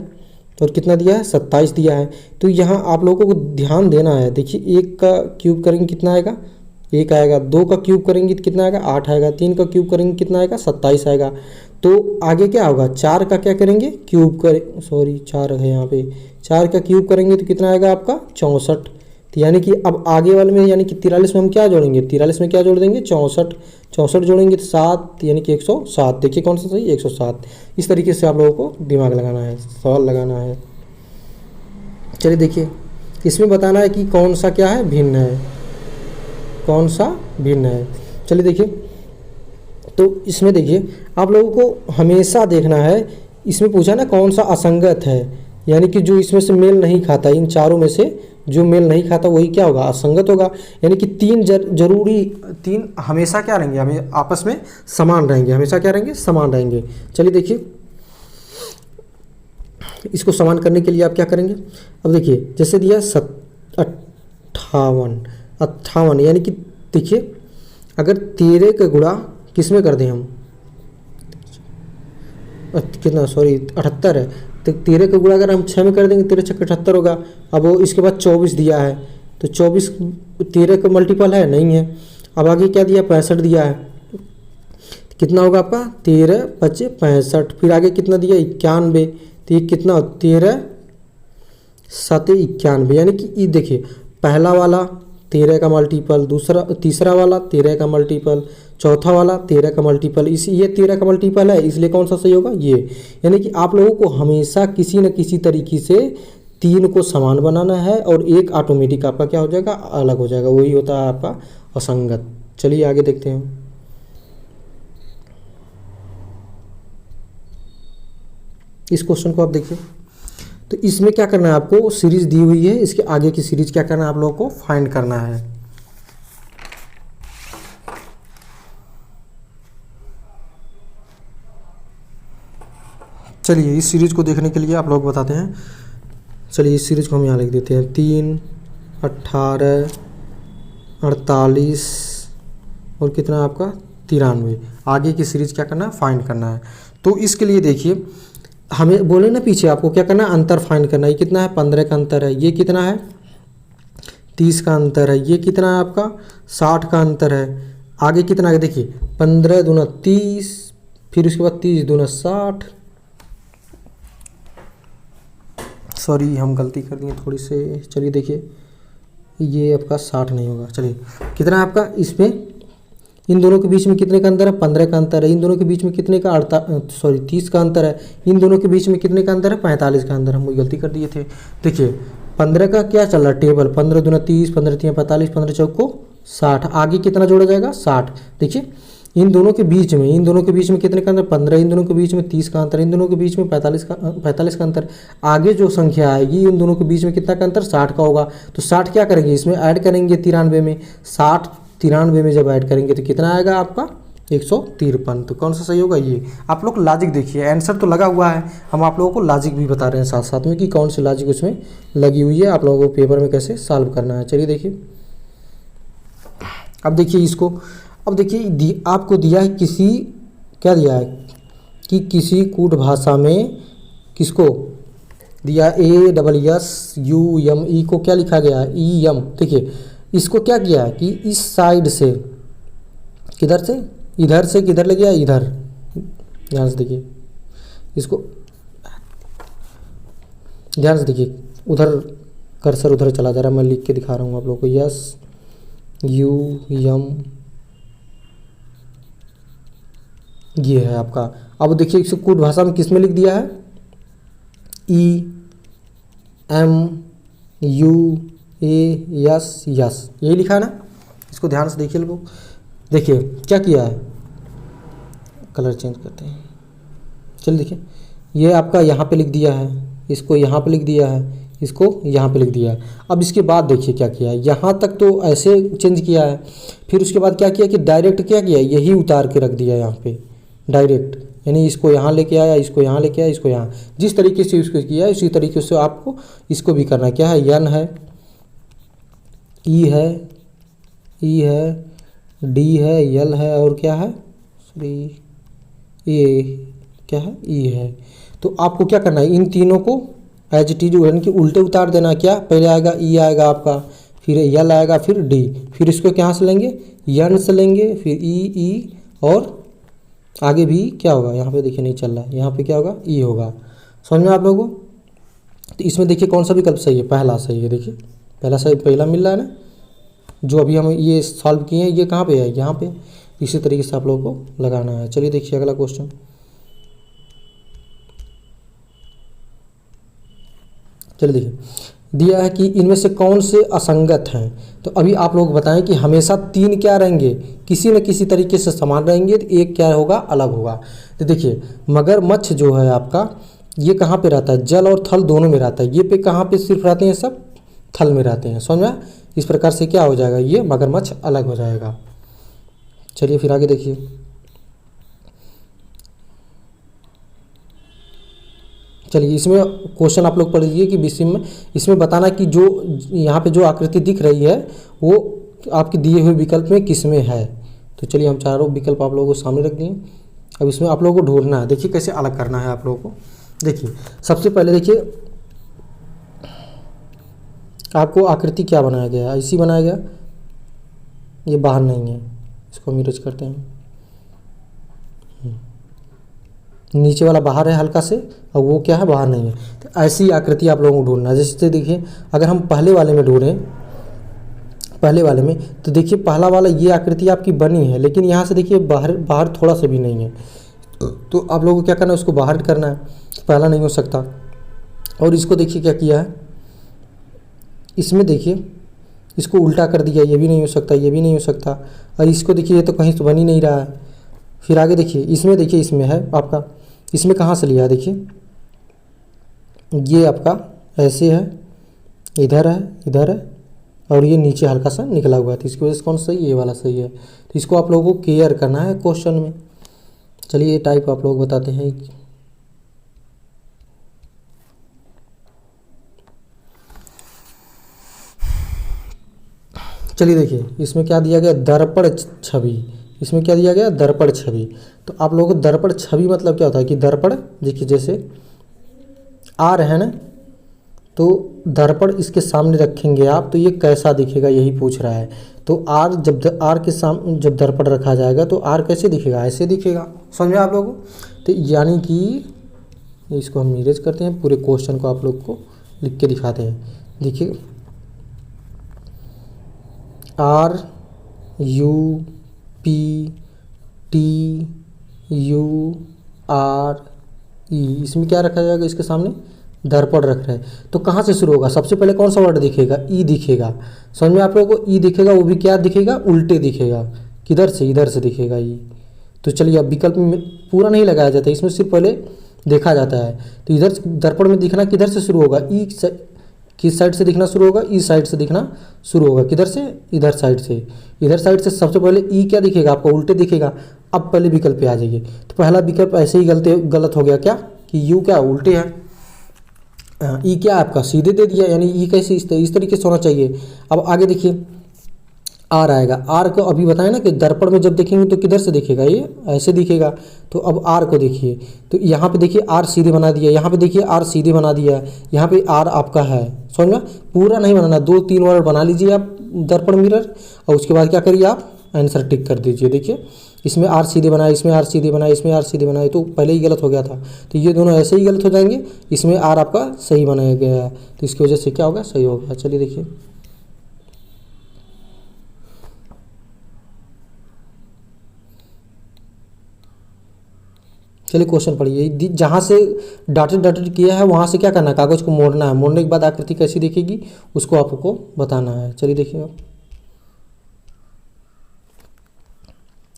और कितना दिया है, 27 दिया है। तो यहाँ आप लोगों को ध्यान देना है। देखिए 1 का क्यूब करेंगे कितना आएगा, 1 आएगा। 2 का क्यूब करेंगे कितना आएगा, 8 आएगा। 3 का क्यूब करेंगे कितना आएगा, 27 आएगा। तो आगे क्या होगा, 4 का क्या करेंगे, क्यूब करें, सॉरी 4 है यहाँ पे, 4 का क्यूब करेंगे तो कितना आएगा आपका, 64। तो यानी कि अब आगे वाले में यानी कि 43 में हम क्या जोड़ेंगे, 43 में क्या जोड़ देंगे, 64 जोड़ेंगे तो 7 यानी कि 107। देखिए कौन सा सही, 107। इस तरीके से आप लोगों को दिमाग लगाना है, सवाल लगाना है। चलिए देखिए इसमें बताना है कि कौन सा क्या है, भिन्न है, कौन सा भिन्न है। चलिए देखिए, तो इसमें देखिए आप लोगों को हमेशा देखना है, इसमें पूछा ना कौन सा असंगत है, यानी कि जो इसमें से मेल नहीं खाता, इन चारों में से जो मेल नहीं खाता वही क्या होगा, असंगत होगा। यानी कि तीन हमेशा क्या रहेंगे, हमें आपस में समान रहेंगे, हमेशा क्या रहेंगे, समान रहेंगे। चलिए देखिए, इसको समान करने के लिए आप क्या करेंगे, अब देखिए जैसे दिया 58, यानी कि देखिए अगर 13 का गुणा किस में कर दें हम, कितना, सॉरी 78 है, तो 13 का गुणा अगर हम 6 में कर देंगे 13 छक्के 78 होगा। अब वो इसके बाद 24 दिया है, तो 24 13 का मल्टीपल है, नहीं है। अब आगे क्या दिया, 65 दिया है, कितना होगा आपका 13 25 65, फिर आगे कितना दिया 91, तो ये कितना 13 7 91, यानी कि ये देखिए पहला वाला 13 का मल्टीपल, तीसरा वाला 13 का मल्टीपल, चौथा वाला 13 का मल्टीपल, ये 13 का मल्टीपल है, इसलिए कौन सा सही होगा, ये। यानी कि आप लोगों को हमेशा किसी न किसी तरीके से 3 को समान बनाना है और एक ऑटोमेटिक आपका क्या हो जाएगा, अलग हो जाएगा, वही होता है आपका असंगत। चलिए आगे देखते हैं। इस क्वेश्चन को आप देखिए, तो इसमें क्या करना है आपको, सीरीज दी हुई है, इसके आगे की सीरीज क्या करना है आप लोगों को, फाइंड करना है। चलिए इस सीरीज को देखने के लिए आप लोग बताते हैं। चलिए इस सीरीज को हम यहाँ लिख देते हैं, 3 18 48 और कितना आपका 93। आगे की सीरीज क्या करना है, फाइंड करना है। तो इसके लिए देखिए हमें बोले ना पीछे आपको क्या करना है, अंतर फाइंड करना है। ये कितना है, 15 का अंतर है, ये कितना है 30 का अंतर है, ये कितना है आपका 60 का अंतर है। आगे कितना है देखिए 15 दूना 30, फिर उसके बाद 30 दूना 60, सॉरी हम गलती कर दिए थोड़ी से। चलिए देखिए ये आपका 60 नहीं होगा। चलिए कितना है आपका, इसमें इन दोनों के बीच में कितने का अंतर है, 15 का अंतर है। इन दोनों के बीच में कितने का 30 का अंतर है। इन दोनों के बीच में कितने का अंतर है, 45 का अंतर। हम वही गलती कर दिए थे। देखिए 15 का क्या चल रहा है टेबल, 15 दूना 30, 15 3 45, 15 चौको 60। आगे कितना जोड़ा जाएगा 60। देखिए इन दोनों के बीच में कितने का अंतर, 15। इन दोनों के बीच में 30 का अंतर, इन दोनों के बीच में 45 का अंतर। आगे जो संख्या आएगी इन दोनों के बीच में कितना का अंतर, 60 का होगा। तो 60 क्या करेंगे, इसमें ऐड करेंगे 93 में। 60 93 में जब ऐड करेंगे तो कितना आएगा आपका 153। तो कौन सा सही होगा, ये। आप लोग लॉजिक देखिए, आंसर तो लगा हुआ है, हम आप लोगों को लॉजिक भी बता रहे हैं साथ साथ में कि कौन सी लॉजिक उसमें लगी हुई है, आप लोगों को पेपर में कैसे सॉल्व करना है। चलिए देखिए, अब देखिए इसको, अब देखिए आपको दिया है क्या दिया है कि किसी कूट भाषा में किसको दिया, ASSUME को क्या लिखा गया है, EM। देखिए इसको क्या किया है कि इस साइड से, किधर से, इधर से किधर ले गया, इधर। ध्यान से देखिए इसको, ध्यान से देखिए, उधर कर्सर उधर चला जा रहा है, मैं लिख के दिखा रहा हूँ आप लोगों को। SUM ये है आपका। अब देखिए इसको कूट भाषा में किस में लिख दिया है, EMUAS, यही लिखा है ना। इसको ध्यान से देखिए लोग, देखिए क्या किया है, कलर चेंज करते हैं। चलिए देखिए ये आपका यहाँ पे लिख दिया है, इसको यहाँ पे लिख दिया है, इसको यहाँ पे लिख दिया है। अब इसके बाद देखिए क्या किया है, यहाँ तक तो ऐसे चेंज किया है, फिर उसके बाद क्या किया कि डायरेक्ट क्या किया, यही उतार के रख दिया यहाँ पे डायरेक्ट, यानी इसको यहाँ लेके आया, इसको यहाँ लेके आया, इसको यहाँ। जिस तरीके से इसको किया है उसी तरीके से आपको इसको भी करना है। क्या है, N है, E है, E है, D है, L है और क्या है, सॉरी ये क्या है, E है। तो आपको क्या करना है, इन तीनों को एज इट इज यानी कि उल्टे उतार देना। क्या पहले आएगा E आएगा आपका, फिर L आएगा, फिर D, फिर इसको कहाँ से लेंगे, N से लेंगे, फिर E और आगे भी क्या होगा, यहाँ पे देखिए नहीं चल रहा है, यहाँ पे क्या होगा, E होगा। समझ में आप लोगों को। तो इसमें देखिए कौन सा विकल्प सही है, पहला सही है। देखिए पहला सही, पहला मिल रहा है ना, जो अभी हम ये सॉल्व किए हैं, ये कहाँ पे है, यहाँ पे। इसी तरीके से आप लोगों को लगाना है। चलिए देखिए अगला क्वेश्चन। चलिए देखिए, दिया है कि इनमें से कौन से असंगत हैं। तो अभी आप लोग बताएं कि हमेशा 3 क्या रहेंगे, किसी न किसी तरीके से समान रहेंगे, तो एक क्या होगा, अलग होगा। तो देखिए मगरमच्छ जो है आपका, ये कहाँ पे रहता है, जल और थल दोनों में रहता है। ये पे कहाँ पे सिर्फ रहते हैं सब, थल में रहते हैं। समझ में आया? इस प्रकार से क्या हो जाएगा, ये मगरमच्छ अलग हो जाएगा। चलिए फिर आगे देखिए। चलिए इसमें क्वेश्चन आप लोग पढ़ लीजिए कि बीसी में इसमें बताना कि जो यहाँ पे जो आकृति दिख रही है वो आपके दिए हुए विकल्प में किस में है। तो चलिए हम चारों विकल्प आप लोगों को सामने रख दिए। अब इसमें आप लोगों को ढूंढना है। देखिए कैसे अलग करना है आप लोगों को। देखिए सबसे पहले देखिए आपको आकृति क्या बनाया गया है, ऐसी बनाया गया, ये बाहर नहीं है, इसको हम इरेज करते हैं। नीचे वाला बाहर है हल्का से और वो क्या है, बाहर नहीं है। तो ऐसी आकृति आप लोगों को ढूंढना है। जैसे देखिए अगर हम पहले वाले में ढूंढें, पहले वाले में तो देखिए पहला वाला ये आकृति आपकी बनी है, लेकिन यहाँ से देखिए बाहर थोड़ा सा भी नहीं है। तो आप लोगों को क्या करना है, उसको बाहर करना है, पहला नहीं हो सकता। और इसको देखिए क्या किया है, इसमें देखिए इसको उल्टा कर दिया, ये भी नहीं हो सकता, ये भी नहीं हो सकता। और इसको देखिए ये तो कहीं से बन ही नहीं रहा है। फिर आगे देखिए इसमें है आपका, इसमें कहाँ से लिया है, देखिए ये आपका ऐसे है, इधर है और ये नीचे हल्का सा निकला हुआ है। तो इसकी वजह से कौन सही, ये वाला सही है। तो इसको आप लोगों को केयर करना है क्वेश्चन में। चलिए ये टाइप आप लोग बताते हैं। चलिए देखिए इसमें क्या दिया गया, दर्पण छवि। इसमें क्या दिया गया, दर्पण छवि। तो आप लोगों को दर्पण छवि मतलब क्या होता है कि दर्पण देखिए जैसे आर है ना, तो दर्पण इसके सामने रखेंगे आप तो ये कैसा दिखेगा यही पूछ रहा है। तो आर जब आर के सामने जब दर्पण रखा जाएगा तो आर कैसे दिखेगा, ऐसे दिखेगा। समझ में आप लोगों को? तो यानी कि इसको हम इरेज करते हैं, पूरे क्वेश्चन को आप लोग को लिख के दिखाते हैं। देखिए R U P T U R E, इसमें क्या रखा जाएगा, इसके सामने दर्पण रख रहे हैं। तो कहाँ से शुरू होगा, सबसे पहले कौन सा वर्ड दिखेगा, ई दिखेगा। समझ में आप लोगों को? ई दिखेगा, वो भी क्या दिखेगा, उल्टे दिखेगा। किधर से, इधर से दिखेगा ई। तो चलिए अब विकल्प में पूरा नहीं लगाया जाता, इसमें सिर्फ पहले देखा जाता है। तो इधर दर्पण में दिखना किधर से शुरू होगा, ई किस साइड से दिखना शुरू होगा, ई साइड से दिखना शुरू होगा। किधर से, इधर साइड से। इधर साइड से सबसे पहले ई क्या दिखेगा आपको, उल्टे दिखेगा। अब पहले विकल्प पे आ जाइए। तो पहला विकल्प ऐसे ही गलत हो गया क्या, कि यू क्या उल्टे है, ई क्या आपका सीधे दे दिया, यानी ई कैसे इस तरीके से होना चाहिए। अब आगे देखिए आर आएगा। आर को अभी बताया ना कि दर्पण में जब देखेंगे तो किधर से दिखेगा, ये ऐसे दिखेगा। तो अब आर को देखिए, तो यहाँ पे देखिए आर सीधे बना दिया, यहाँ पे देखिए आर सीधे बना दिया, यहाँ पे आर आपका है। समझ में? पूरा नहीं बनाना, 2-3 वर्ड बना लीजिए आप दर्पण मिरर, और उसके बाद क्या करिए आप आंसर टिक कर दीजिए। देखिए इसमें आर सीधे बनाया, इसमें आर सीधे बनाया, इसमें आर सीधे बनाया, तो पहले ही गलत हो गया था। तो ये दोनों ऐसे ही गलत हो जाएंगे, इसमें आर आपका सही बनाया गया है, तो इसकी वजह से क्या होगा, सही होगा। चलिए देखिए क्वेश्चन पढ़िए। जहाँ से डॉटेड किया है वहाँ से क्या करना है, कागज़ को मोड़ना है। मोड़ने के बाद आकृति कैसी दिखेगी उसको आपको बताना है। चलिए देखिए आप,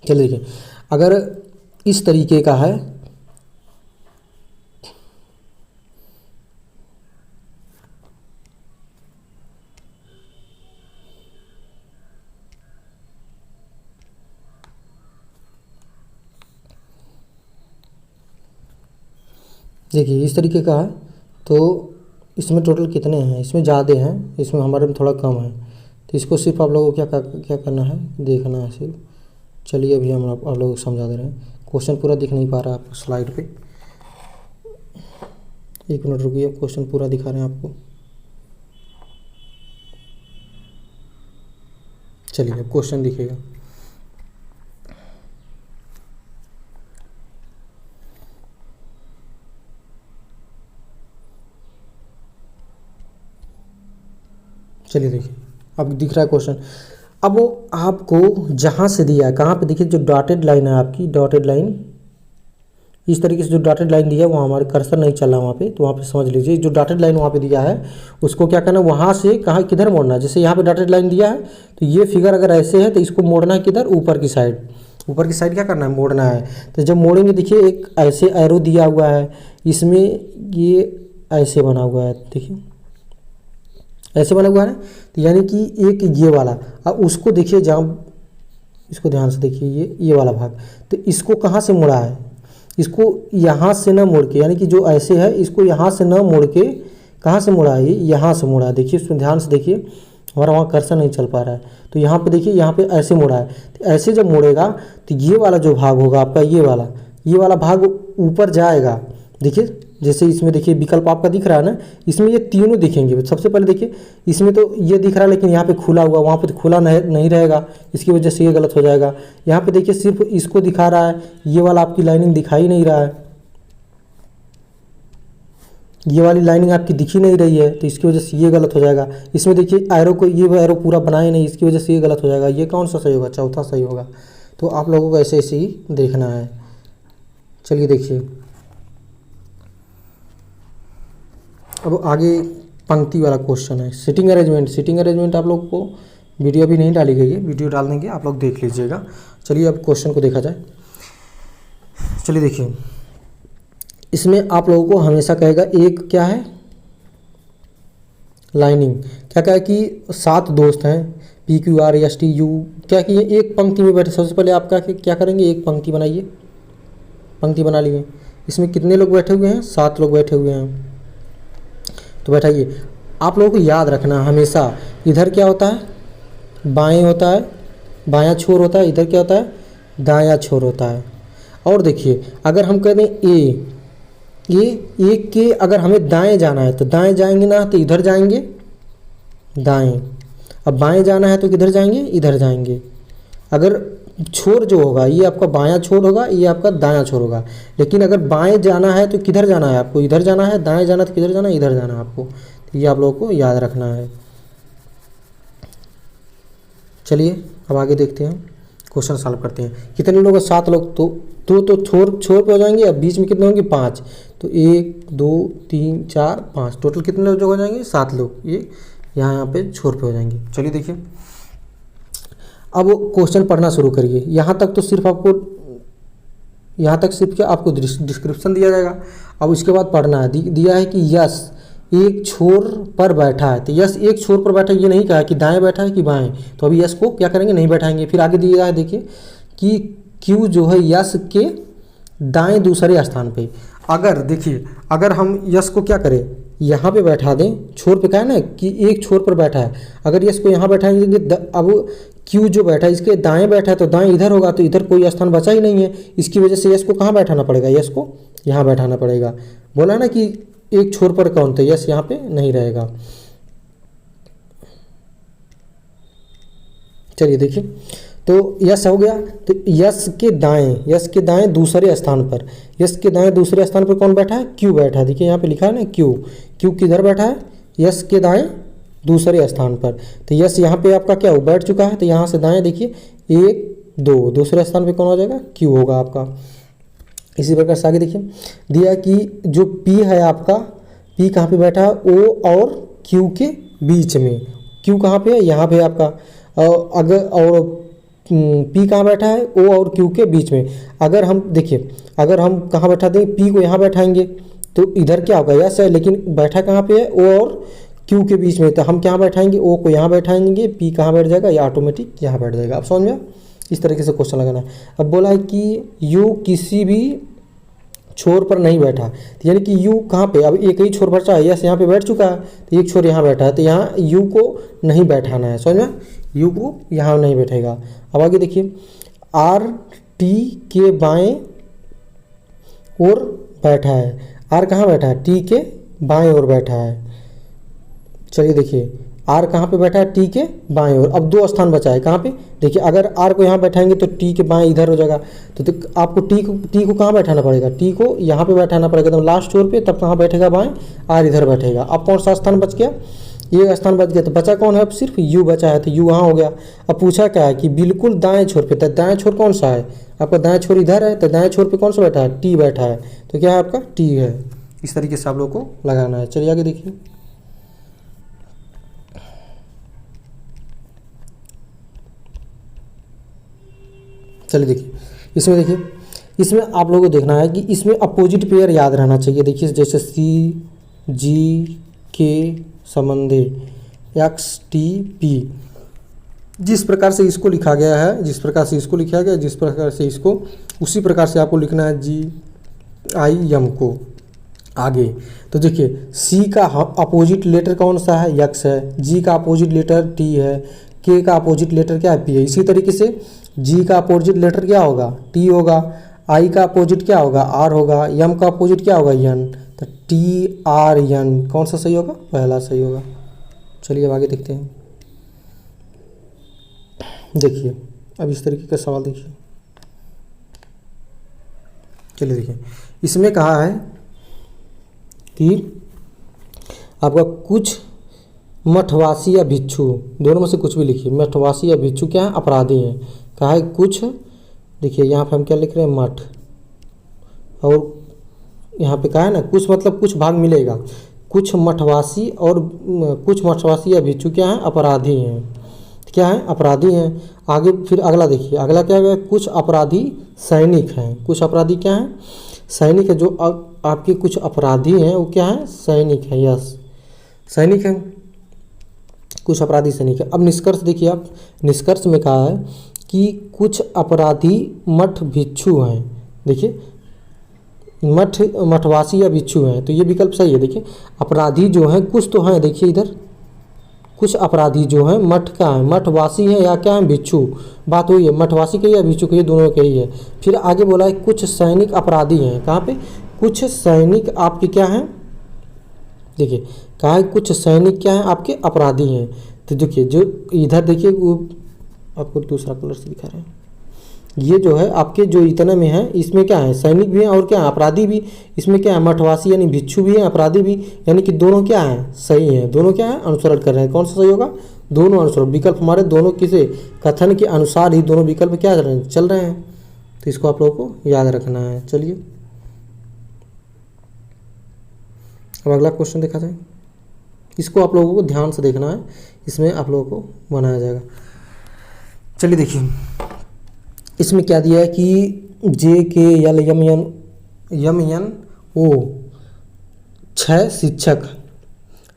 चलिए देखिए अगर इस तरीके का है, देखिए इस तरीके का है, तो इसमें टोटल कितने हैं, इसमें ज़्यादा हैं, इसमें हमारे में थोड़ा कम है। तो इसको सिर्फ आप लोगों को क्या करना है, देखना है सिर्फ। चलिए अभी हम आप लोगों को समझा दे रहे हैं। क्वेश्चन पूरा दिख नहीं पा रहा है आपको स्लाइड पे, 1 मिनट रुकिए, क्वेश्चन पूरा दिखा रहे हैं आपको। चलिए अब क्वेश्चन दिखेगा। चलिए देखिए अब दिख रहा है क्वेश्चन। अब वो आपको जहाँ से दिया है, कहाँ पे देखिए जो डॉटेड लाइन है आपकी, डॉटेड लाइन इस तरीके से जो डॉटेड लाइन दिया है वहाँ हमारे कर्सर नहीं चल रहा वहाँ पे, तो वहाँ पे समझ लीजिए जो डॉटेड लाइन वहाँ पे दिया है उसको क्या करना है, वहाँ से कहाँ किधर मोड़ना है। जैसे यहाँ पे डॉटेड लाइन दिया है तो ये फिगर अगर ऐसे है तो इसको मोड़ना है किधर, ऊपर की साइड। ऊपर की साइड क्या करना है, मोड़ना है। तो जब मोड़ेंगे देखिए एक ऐसे एरो दिया हुआ है, इसमें ये ऐसे बना हुआ है, देखिए ऐसे बना हुआ है ना। तो यानी कि एक ये वाला, अब उसको देखिए जहाँ, इसको ध्यान से देखिए, ये वाला भाग, तो इसको कहाँ से मुड़ा है, इसको यहाँ से ना मोड़ के, यानी कि जो ऐसे है इसको यहाँ से ना मोड़ के कहाँ से मुड़ा है, ये यहाँ से मुड़ा है। देखिए इसमें ध्यान से देखिए, हमारा वहाँ कर्सर नहीं चल पा रहा है, तो यहाँ पे देखिए, यहाँ पे ऐसे मुड़ा है। तो ऐसे जब मुड़ेगा तो ये वाला जो भाग होगा आपका, ये वाला भाग ऊपर जाएगा। देखिए जैसे इसमें देखिए विकल्प आपका दिख रहा है ना, इसमें ये तीनों दिखेंगे। सबसे पहले देखिए इसमें तो ये दिख रहा है, लेकिन यहाँ पे खुला हुआ, वहाँ पे तो खुला नहीं रहेगा, इसकी वजह से ये गलत हो जाएगा। यहाँ पे देखिए सिर्फ इसको दिखा रहा है, ये वाला आपकी लाइनिंग दिखाई नहीं रहा है, ये वाली लाइनिंग आपकी दिख ही नहीं रही है, तो इसकी वजह से ये गलत हो जाएगा। इसमें देखिए एरो को, ये एरो पूरा बनाए नहीं, इसकी वजह से ये गलत हो जाएगा। ये कौन सा सही होगा, चौथा सही होगा। तो आप लोगों को ऐसे ऐसे ही देखना है। चलिए देखिए, अब आगे पंक्ति वाला क्वेश्चन है, सिटिंग अरेंजमेंट। सिटिंग अरेंजमेंट आप लोग को वीडियो अभी नहीं डाली गई है, वीडियो डाल देंगे, आप लोग देख लीजिएगा। चलिए अब क्वेश्चन को देखा जाए। चलिए देखिए, इसमें आप लोगों को हमेशा कहेगा एक क्या है, लाइनिंग। क्या कहा कि 7 दोस्त हैं, PQRSTU, क्या कि ये एक पंक्ति में बैठे। सबसे पहले आप क्या करेंगे, एक पंक्ति बनाइए, पंक्ति बना लिए। इसमें कितने लोग बैठे हुए हैं, 7 लोग बैठे हुए हैं। तो बैठाइए। आप लोगों को याद रखना हमेशा, इधर क्या होता है, बाएं होता है, बायां छोर होता है, इधर क्या होता है, दायां छोर होता है। और देखिए अगर हम कह दें ए के अगर हमें दाएं जाना है तो दाएं जाएंगे ना, तो इधर जाएंगे दाएं। अब बाएं जाना है तो किधर जाएंगे, इधर जाएंगे। अगर छोर जो होगा ये आपका बायां छोर होगा, ये आपका दायां छोर होगा। लेकिन अगर बाएं जाना है तो किधर जाना है आपको, इधर जाना है। दाएं जाना तो किधर जाना है, इधर जाना है आपको। तो ये आप लोगों को याद रखना है। चलिए अब आगे देखते हैं, क्वेश्चन सॉल्व करते हैं। कितने लोग हैं, 7 लोग। तो छोर पे हो जाएंगे। अब बीच में कितने होंगे, 5। तो 1 2 3 4 5, टोटल कितने लोग हो जाएंगे, 7 लोग। ये यहाँ पे छोर पे हो जाएंगे। चलिए देखिए, अब क्वेश्चन पढ़ना शुरू करिए। यहाँ तक तो सिर्फ आपको, यहाँ तक सिर्फ क्या आपको डिस्क्रिप्शन दिया जाएगा। अब उसके बाद पढ़ना है। दिया है कि यश एक छोर पर बैठा है। तो यश एक छोर पर बैठा है, ये नहीं कहा कि दाएं बैठा है कि बाएं। तो अभी यश को क्या करेंगे, नहीं बैठाएंगे। फिर आगे दिया है देखिए कि क्यू जो है यश के दाएं दूसरे स्थान पे। अगर देखिए, अगर हम यश को क्या करें, यहाँ पे बैठा दें, छोर पे कहा है ना कि एक छोर पर बैठा है। अगर यश को यहाँ बैठाएंगे, अब क्यू जो बैठा है इसके दाएं बैठा है, तो दाएं इधर होगा, तो इधर कोई स्थान बचा ही नहीं है। इसकी वजह से यश को कहाँ बैठाना पड़ेगा, यश को यहाँ बैठाना पड़ेगा। बोला ना कि एक छोर पर कौन, तो यश यहाँ पे नहीं रहेगा। चलिए देखिए, तो यश हो गया। तो यश के दाएं दूसरे स्थान पर, यश के दाएं दूसरे स्थान पर कौन बैठा है, क्यू बैठा है। देखिए यहाँ पे लिखा है ना क्यू किधर बैठा है, यश के दाएं दूसरे स्थान पर। तो यश यहाँ पे आपका क्या हो, बैठ चुका है। तो यहाँ से दाएं देखिए 1 2, दूसरे स्थान पे कौन हो जाएगा, क्यू होगा आपका। इसी प्रकार से आगे देखिए, दिया कि जो P है आपका, P कहाँ पे बैठा है, O और Q के बीच में। Q कहाँ पे है, यहाँ पे आपका। और P कहाँ बैठा है, O और Q के बीच में। अगर हम देखिए, अगर हम कहाँ बैठा देंगे, P को यहाँ बैठाएंगे तो इधर क्या होगा, यस है, लेकिन बैठा कहाँ पे है, O और Q के बीच में। तो हम क्या बैठाएंगे, O को यहाँ बैठाएंगे, P कहाँ बैठ जाएगा, या ऑटोमेटिक यहाँ बैठ जाएगा। अब समझ में, इस तरीके से क्वेश्चन लगाना है। अब बोला है कि U किसी भी छोर पर नहीं बैठा, तो यानी कि U कहाँ पे, अब एक ही छोर बचा है, यस यहाँ पे बैठ चुका है, तो एक छोर यहाँ बैठा है, तो यहाँ U को नहीं बैठाना है। समझ में, U को यहाँ नहीं बैठेगा। अब आगे देखिए, R T के बाएं ओर बैठा है। R कहाँ बैठा है, T के बाएं ओर बैठा है। चलिए देखिए, R कहाँ पे बैठा है, T के बाएं ओर। अब 2 स्थान बचा है, कहाँ पे, देखिए अगर R को यहाँ बैठाएंगे तो T के बाएं इधर हो जाएगा। तो आपको T को कहाँ बैठाना पड़ेगा, T को यहाँ पे बैठाना पड़ेगा, तो लास्ट छोर पे, तब कहाँ बैठेगा, बाएं, R इधर बैठेगा। अब कौन सा स्थान बच गया, ये स्थान बच गया। तो बचा कौन है, अब सिर्फ U बचा है, तो U वहाँ हो गया। अब पूछा क्या है कि बिल्कुल दाएं छोर पे, तो दाएं छोर कौन सा है आपका, दाएं छोर इधर है, तो दाएं छोर पे कौन सा बैठा है, T बैठा है, तो क्या है आपका, T है। इस तरीके से आप लोग को लगाना है। चलिए आगे देखिए, चलिए देखिए, इसमें आप लोगों को देखना है कि इसमें अपोजिट पेयर याद रहना चाहिए। देखिए जैसे C G K संबंधी, XTP। जिस प्रकार से इसको लिखा गया है, जिस प्रकार से इसको लिखा गया है, जिस प्रकार से इसको, उसी प्रकार से आपको लिखना है GIM को आगे। तो देखिए C का अपोजिट लेटर कौन सा है, X है। G का अपोजिट लेटर T है। K का अपोजिट लेटर क्या है, P है। इसी तरीके से G का अपोजिट लेटर क्या होगा, T होगा। I का अपोजिट क्या होगा, R होगा। M का अपोजिट क्या होगा, N। तो TRN कौन सा सही होगा, पहला सही होगा। चलिए अब आगे देखते हैं। देखिए अब इस तरीके का सवाल देखिए, चलिए देखिए इसमें कहा है कि आपका कुछ मठवासी या भिक्षु, दोनों में से कुछ भी लिखिए, मठवासी या भिक्षु क्या है, अपराधी हैं। कहा है कुछ, देखिए यहाँ पे हम क्या लिख रहे हैं, मठ, और यहाँ पे कहा है ना कुछ, मतलब कुछ भाग मिलेगा। कुछ मठवासी और कुछ मठवासी या भिक्षु क्या है, अपराधी हैं। क्या है, अपराधी हैं। आगे फिर अगला देखिए, अगला क्या है, कुछ अपराधी सैनिक हैं। कुछ अपराधी क्या हैं, सैनिक है। जो आपके कुछ अपराधी हैं वो क्या है, सैनिक है। यस, सैनिक हैं, कुछ अपराधी सैनिक है। अब निष्कर्ष देखिए आप, निष्कर्ष में कहा है कि कुछ अपराधी मठ भिक्षु हैं। देखिए मठवासी या भिक्षु हैं, तो ये विकल्प सही है। देखिए अपराधी जो हैं कुछ तो हैं, देखिए इधर कुछ अपराधी जो हैं मठ का है, मठवासी हैं या क्या है, भिक्षु। बात हुई है मठवासी की या भिक्षु की, ये दोनों के ही है। फिर आगे बोला है कुछ सैनिक अपराधी हैं। कहाँ पे, कुछ सैनिक आपके क्या हैं, देखिए कहा है कुछ सैनिक क्या हैं, आपके अपराधी हैं। तो देखिए जो इधर देखिए वो आपको दूसरा कलर से दिखा रहे हैं, ये जो है आपके जो इतने में है, इसमें क्या है, सैनिक भी हैं और क्या है, अपराधी भी। इसमें क्या है, मठवासी यानी भिक्षु भी है, अपराधी भी, यानी कि दोनों क्या है, सही है। दोनों क्या है, अनुसरण कर रहे हैं। कौन सा सही होगा, दोनों अनुसरण। विकल्प हमारे दोनों किसे, कथन के अनुसार ही दोनों विकल्प क्या चल रहे हैं। तो इसको आप लोगों को याद रखना है। चलिए अब अगला क्वेश्चन देखा जाए। इसको आप लोगों को ध्यान से देखना है, इसमें आप लोगों को बनाया जाएगा। चलिए देखिए इसमें क्या दिया है कि JKLMNO 6 शिक्षक,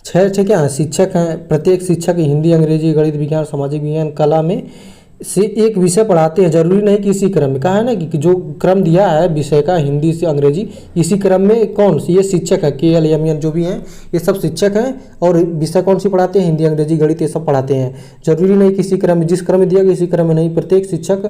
6 क्या है, शिक्षक हैं। प्रत्येक शिक्षक हिंदी, अंग्रेजी, गणित, विज्ञान, सामाजिक विज्ञान, कला में से एक विषय पढ़ाते हैं। जरूरी नहीं कि इसी क्रम में। कहा है ना कि जो क्रम दिया है विषय का, हिंदी से अंग्रेजी, इसी क्रम में कौन ये शिक्षक है, KLMN जो भी हैं ये सब शिक्षक हैं। और विषय कौन सी पढ़ाते हैं, हिंदी, अंग्रेजी, गणित, ये सब पढ़ाते हैं। जरूरी नहीं कि इसी क्रम में, जिस क्रम में दिया गया इसी क्रम में नहीं। प्रत्येक शिक्षक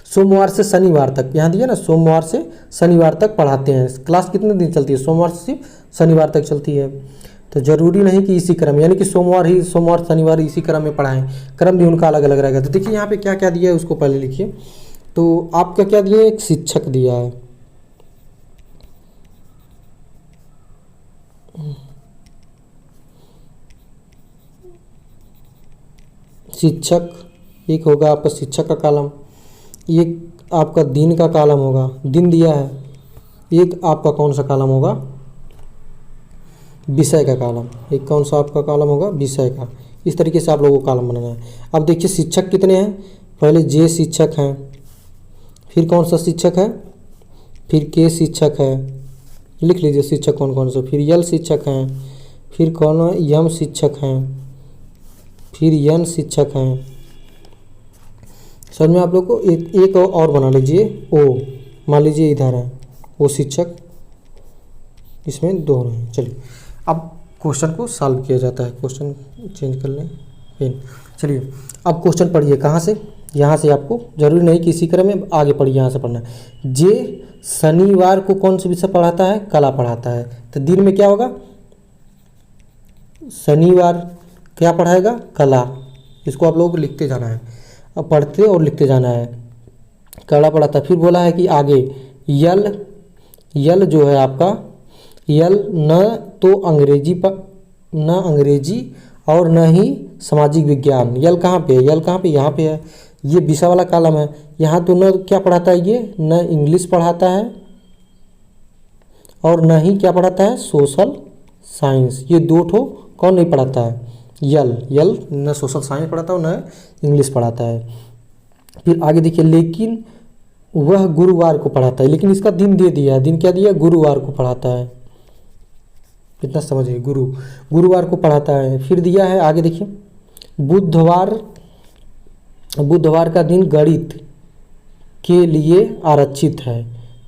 सोमवार से शनिवार तक, यहाँ दिया ना सोमवार से शनिवार तक पढ़ाते हैं। क्लास कितने दिन चलती है, सोमवार से शनिवार तक चलती है। तो जरूरी नहीं कि इसी क्रम, यानी कि सोमवार शनिवार इसी क्रम में पढ़ाएं। क्रम भी उनका अलग अलग रहेगा। तो देखिए यहाँ पे क्या क्या दिया है उसको पहले लिखिए। तो आपका क्या दिया है, एक शिक्षक दिया है। शिक्षक एक होगा आपका शिक्षक का कॉलम, एक आपका दिन का कॉलम होगा, दिन दिया है। एक आपका कौन सा कॉलम होगा, विषय का कॉलम। एक कौन सा आपका कॉलम होगा, विषय का। इस तरीके से आप लोगों को कॉलम बनाना है। अब देखिए शिक्षक कितने हैं, पहले J शिक्षक हैं, फिर कौन सा शिक्षक है, फिर K शिक्षक है, लिख लीजिए शिक्षक कौन कौन से। फिर L शिक्षक हैं, फिर कौन M शिक्षक हैं, फिर N शिक्षक हैं। समझ में आप लोग को। एक और बना लीजिए O, मान लीजिए इधर है O शिक्षक, इसमें 2 हैं। चलिए अब क्वेश्चन को सॉल्व किया जाता है। क्वेश्चन चेंज कर लें पेन। चलिए अब क्वेश्चन पढ़िए, कहाँ से, यहाँ से। आपको जरूरी नहीं कि इसी क्रम में आगे पढ़िए, यहाँ से पढ़ना है। J शनिवार को कौन सा विषय पढ़ाता है, कला पढ़ाता है। तो दिन में क्या होगा, शनिवार क्या पढ़ाएगा, कला। इसको आप लोगों को लिखते जाना है, अब पढ़ते और लिखते जाना है। कला पढ़ाता है। फिर बोला है कि आगे यल जो है आपका, यल न तो अंग्रेजी और न ही सामाजिक विज्ञान। यल कहाँ पे है, यल कहाँ पे, यहाँ पे है। ये विषय वाला कॉलम है। यहाँ तो न क्या पढ़ाता है, ये न इंग्लिश पढ़ाता है और न ही क्या पढ़ाता है, सोशल साइंस। ये 2 ठो कौन नहीं पढ़ाता है, यल न सोशल साइंस पढ़ाता है न इंग्लिश पढ़ाता है। फिर आगे देखिए, लेकिन वह गुरुवार को पढ़ाता है। लेकिन इसका दिन दे दिया है, दिन क्या दिया, गुरुवार को पढ़ाता है। कितना समझिए, गुरुवार को पढ़ाता है। फिर दिया है आगे देखिए, बुधवार का दिन गणित के लिए आरक्षित है।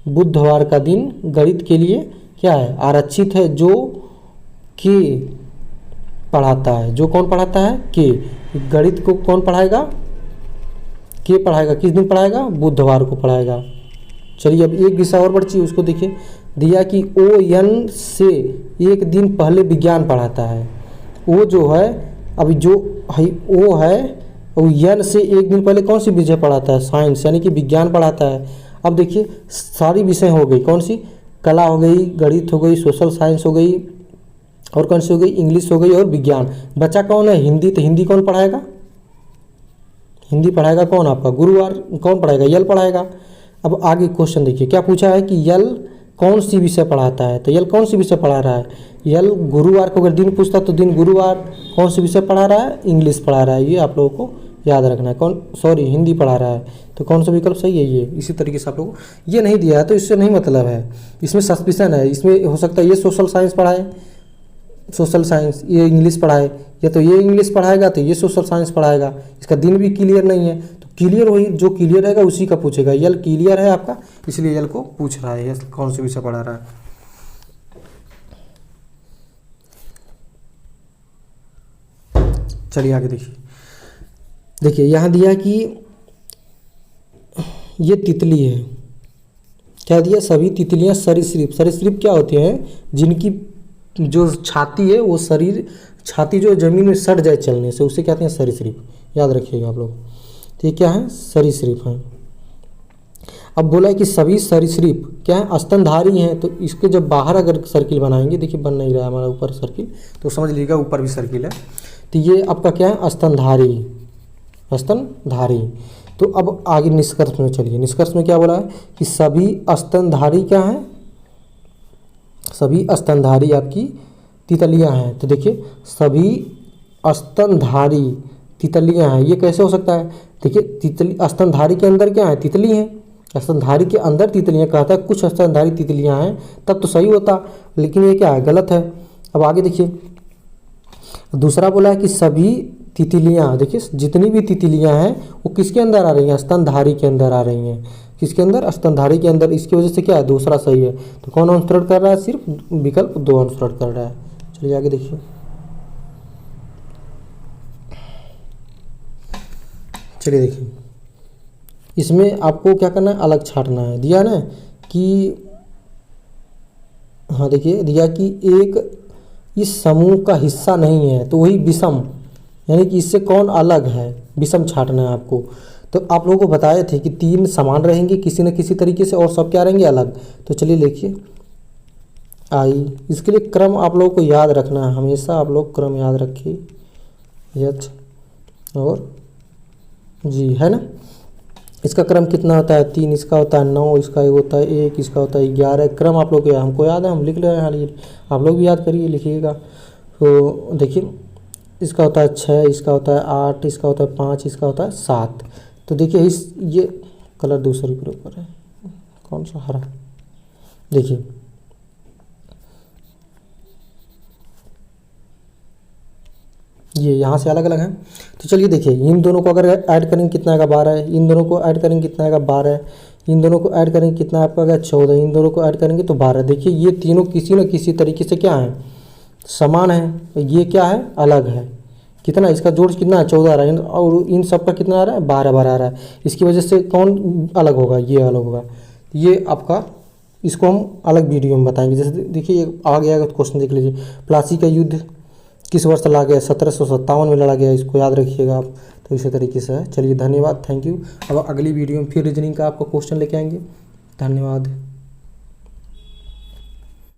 बुधवार का दिन गणित के लिए क्या है, आरक्षित है। जो के पढ़ाता है, जो कौन पढ़ाता है, के। गणित को कौन पढ़ाएगा, के पढ़ाएगा। किस दिन पढ़ाएगा, बुधवार को पढ़ाएगा। चलिए अब एक विषय और बढ़िए, उसको देखिए। दिया कि ON से एक दिन पहले विज्ञान पढ़ाता है। वो जो है, अभी जो है वो है, वो N से एक दिन पहले कौन सी विषय पढ़ाता है, साइंस यानी कि विज्ञान पढ़ाता है। अब देखिए सारी विषय हो गई, कौन सी, कला हो गई, गणित हो गई, सोशल साइंस हो गई, और कौन सी हो गई, इंग्लिश हो गई और विज्ञान। बच्चा कौन है, हिंदी। तो हिंदी कौन पढ़ाएगा, हिंदी पढ़ाएगा कौन आपका, गुरुवार। कौन पढ़ाएगा, यल पढ़ाएगा। अब आगे क्वेश्चन देखिए क्या पूछा है कि यल कौन सी विषय पढ़ाता है। तो यल कौन सी विषय पढ़ा रहा है, यल गुरुवार को। अगर दिन पूछता तो दिन गुरुवार। कौन सी विषय पढ़ा रहा है, इंग्लिश पढ़ा रहा है। ये आप लोगों को याद रखना है। हिंदी पढ़ा रहा है। तो कौन सा विकल्प सही है, ये। इसी तरीके से आप लोगों को ये नहीं दिया है तो इससे नहीं मतलब है, इसमें सस्पिशन है। इसमें हो सकता है ये सोशल साइंस पढ़ाए, सोशल साइंस, ये इंग्लिश पढ़ाए, या तो ये इंग्लिश पढ़ाएगा तो ये सोशल साइंस पढ़ाएगा। इसका दिन भी क्लियर नहीं है, तो क्लियर वही जो क्लियर रहेगा उसी का पूछेगा। यल क्लियर है आपका, इसलिए यल को पूछ रहा है, ये कौन से विषय पढ़ा रहा है। चलिए आगे देखिए यहाँ दिया कि ये तितली है। क्या दिया, सभी तितलियां सरीसृप। सरीसृप क्या होते हैं, जिनकी जो छाती है वो छाती जो जमीन में सट जाए चलने से, उसे कहते हैं सरीसृप। याद रखिएगा आप लोग। तो ये क्या है, सरीसृप है। अब बोला है कि सभी सरीसृप क्या है, स्तनधारी हैं। तो इसके जब बाहर अगर सर्किल बनाएंगे, देखिए बन नहीं रहा है हमारा ऊपर सर्किल, तो समझ लीजिएगा ऊपर भी सर्किल है। तो ये आपका क्या है, स्तनधारी, स्तनधारी। तो अब आगे निष्कर्ष में चलिए। निष्कर्ष में क्या बोला है कि सभी स्तनधारी क्या है, सभी स्तनधारी आपकी तितलियां हैं। तो देखिए सभी स्तनधारी तितलियां हैं। ये कैसे हो सकता है, देखिए तितली स्तनधारी के अंदर क्या है, तितली है। स्तनधारी के अंदर तितलियां कहता है, कुछ स्तनधारी तितलियां हैं, तब तो सही होता, लेकिन ये क्या है, गलत है। अब आगे देखिए दूसरा बोला है कि सभी तितलियां, देखिए जितनी भी तितलियां हैं वो किसके अंदर आ रही हैं, स्तनधारी के अंदर आ रही हैं। किसके अंदर, स्तनधारी के अंदर। इसकी वजह से क्या है, दूसरा सही है। तो कौन अनुसरण कर रहा है, सिर्फ विकल्प 2 अनुसरण कर रहा है। चलिए आगे देखिए। चलिए देखिए इसमें आपको क्या करना है, अलग छाटना है। दिया ना कि, हाँ देखिए दिया कि एक इस समूह का हिस्सा नहीं है, तो वही विषम, यानी कि इससे कौन अलग है, विषम छाटना है आपको। तो आप लोगों को बताए थे कि 3 समान रहेंगे किसी न किसी तरीके से, और सब क्या रहेंगे, अलग। तो चलिए लिखिए आई। इसके लिए क्रम आप लोगों को याद रखना है, हमेशा आप लोग क्रम याद रखिए, यच और जी, है ना। इसका क्रम कितना होता है, 3, इसका होता है 9, इसका होता है 1, इसका होता है 11। क्रम आप लोग को, हमको याद है, हम लिख रहे हैं हाल, आप लोग भी याद करिए, लिखिएगा। तो देखिए इसका होता है 6, इसका होता है 8, इसका होता है 5, इसका होता है 7। तो देखिए ये कलर दूसरी के ऊपर है, कौन सा, हरा। देखिए ये यहाँ से अलग अलग हैं। तो चलिए देखिए इन दोनों को अगर ऐड करेंगे कितना आएगा, 12 है। इन दोनों को ऐड करेंगे कितना आएगा, 12 है। इन दोनों को ऐड करेंगे कितना आपका आएगा, 14। इन दोनों को ऐड करेंगे तो 12। देखिए ये तीनों किसी न किसी तरीके से क्या है, समान है। ये क्या है, अलग है। कितना, इसका जोड़ कितना है, 14 आ रहा है, और इन सब का कितना आ रहा है, 12 आ रहा है। इसकी वजह से कौन अलग होगा, ये अलग होगा। ये आपका, इसको हम अलग वीडियो में बताएंगे। जैसे देखिए आ गया क्वेश्चन, देख लीजिए। प्लासी का युद्ध किस वर्ष लड़ा गया, 1757 में लड़ा गया, इसको याद रखिएगा आप। तो इसी तरीके से है। चलिए धन्यवाद, थैंक यू। अब अगली वीडियो में फिर रीजनिंग का आपको क्वेश्चन लेके आएंगे। धन्यवाद।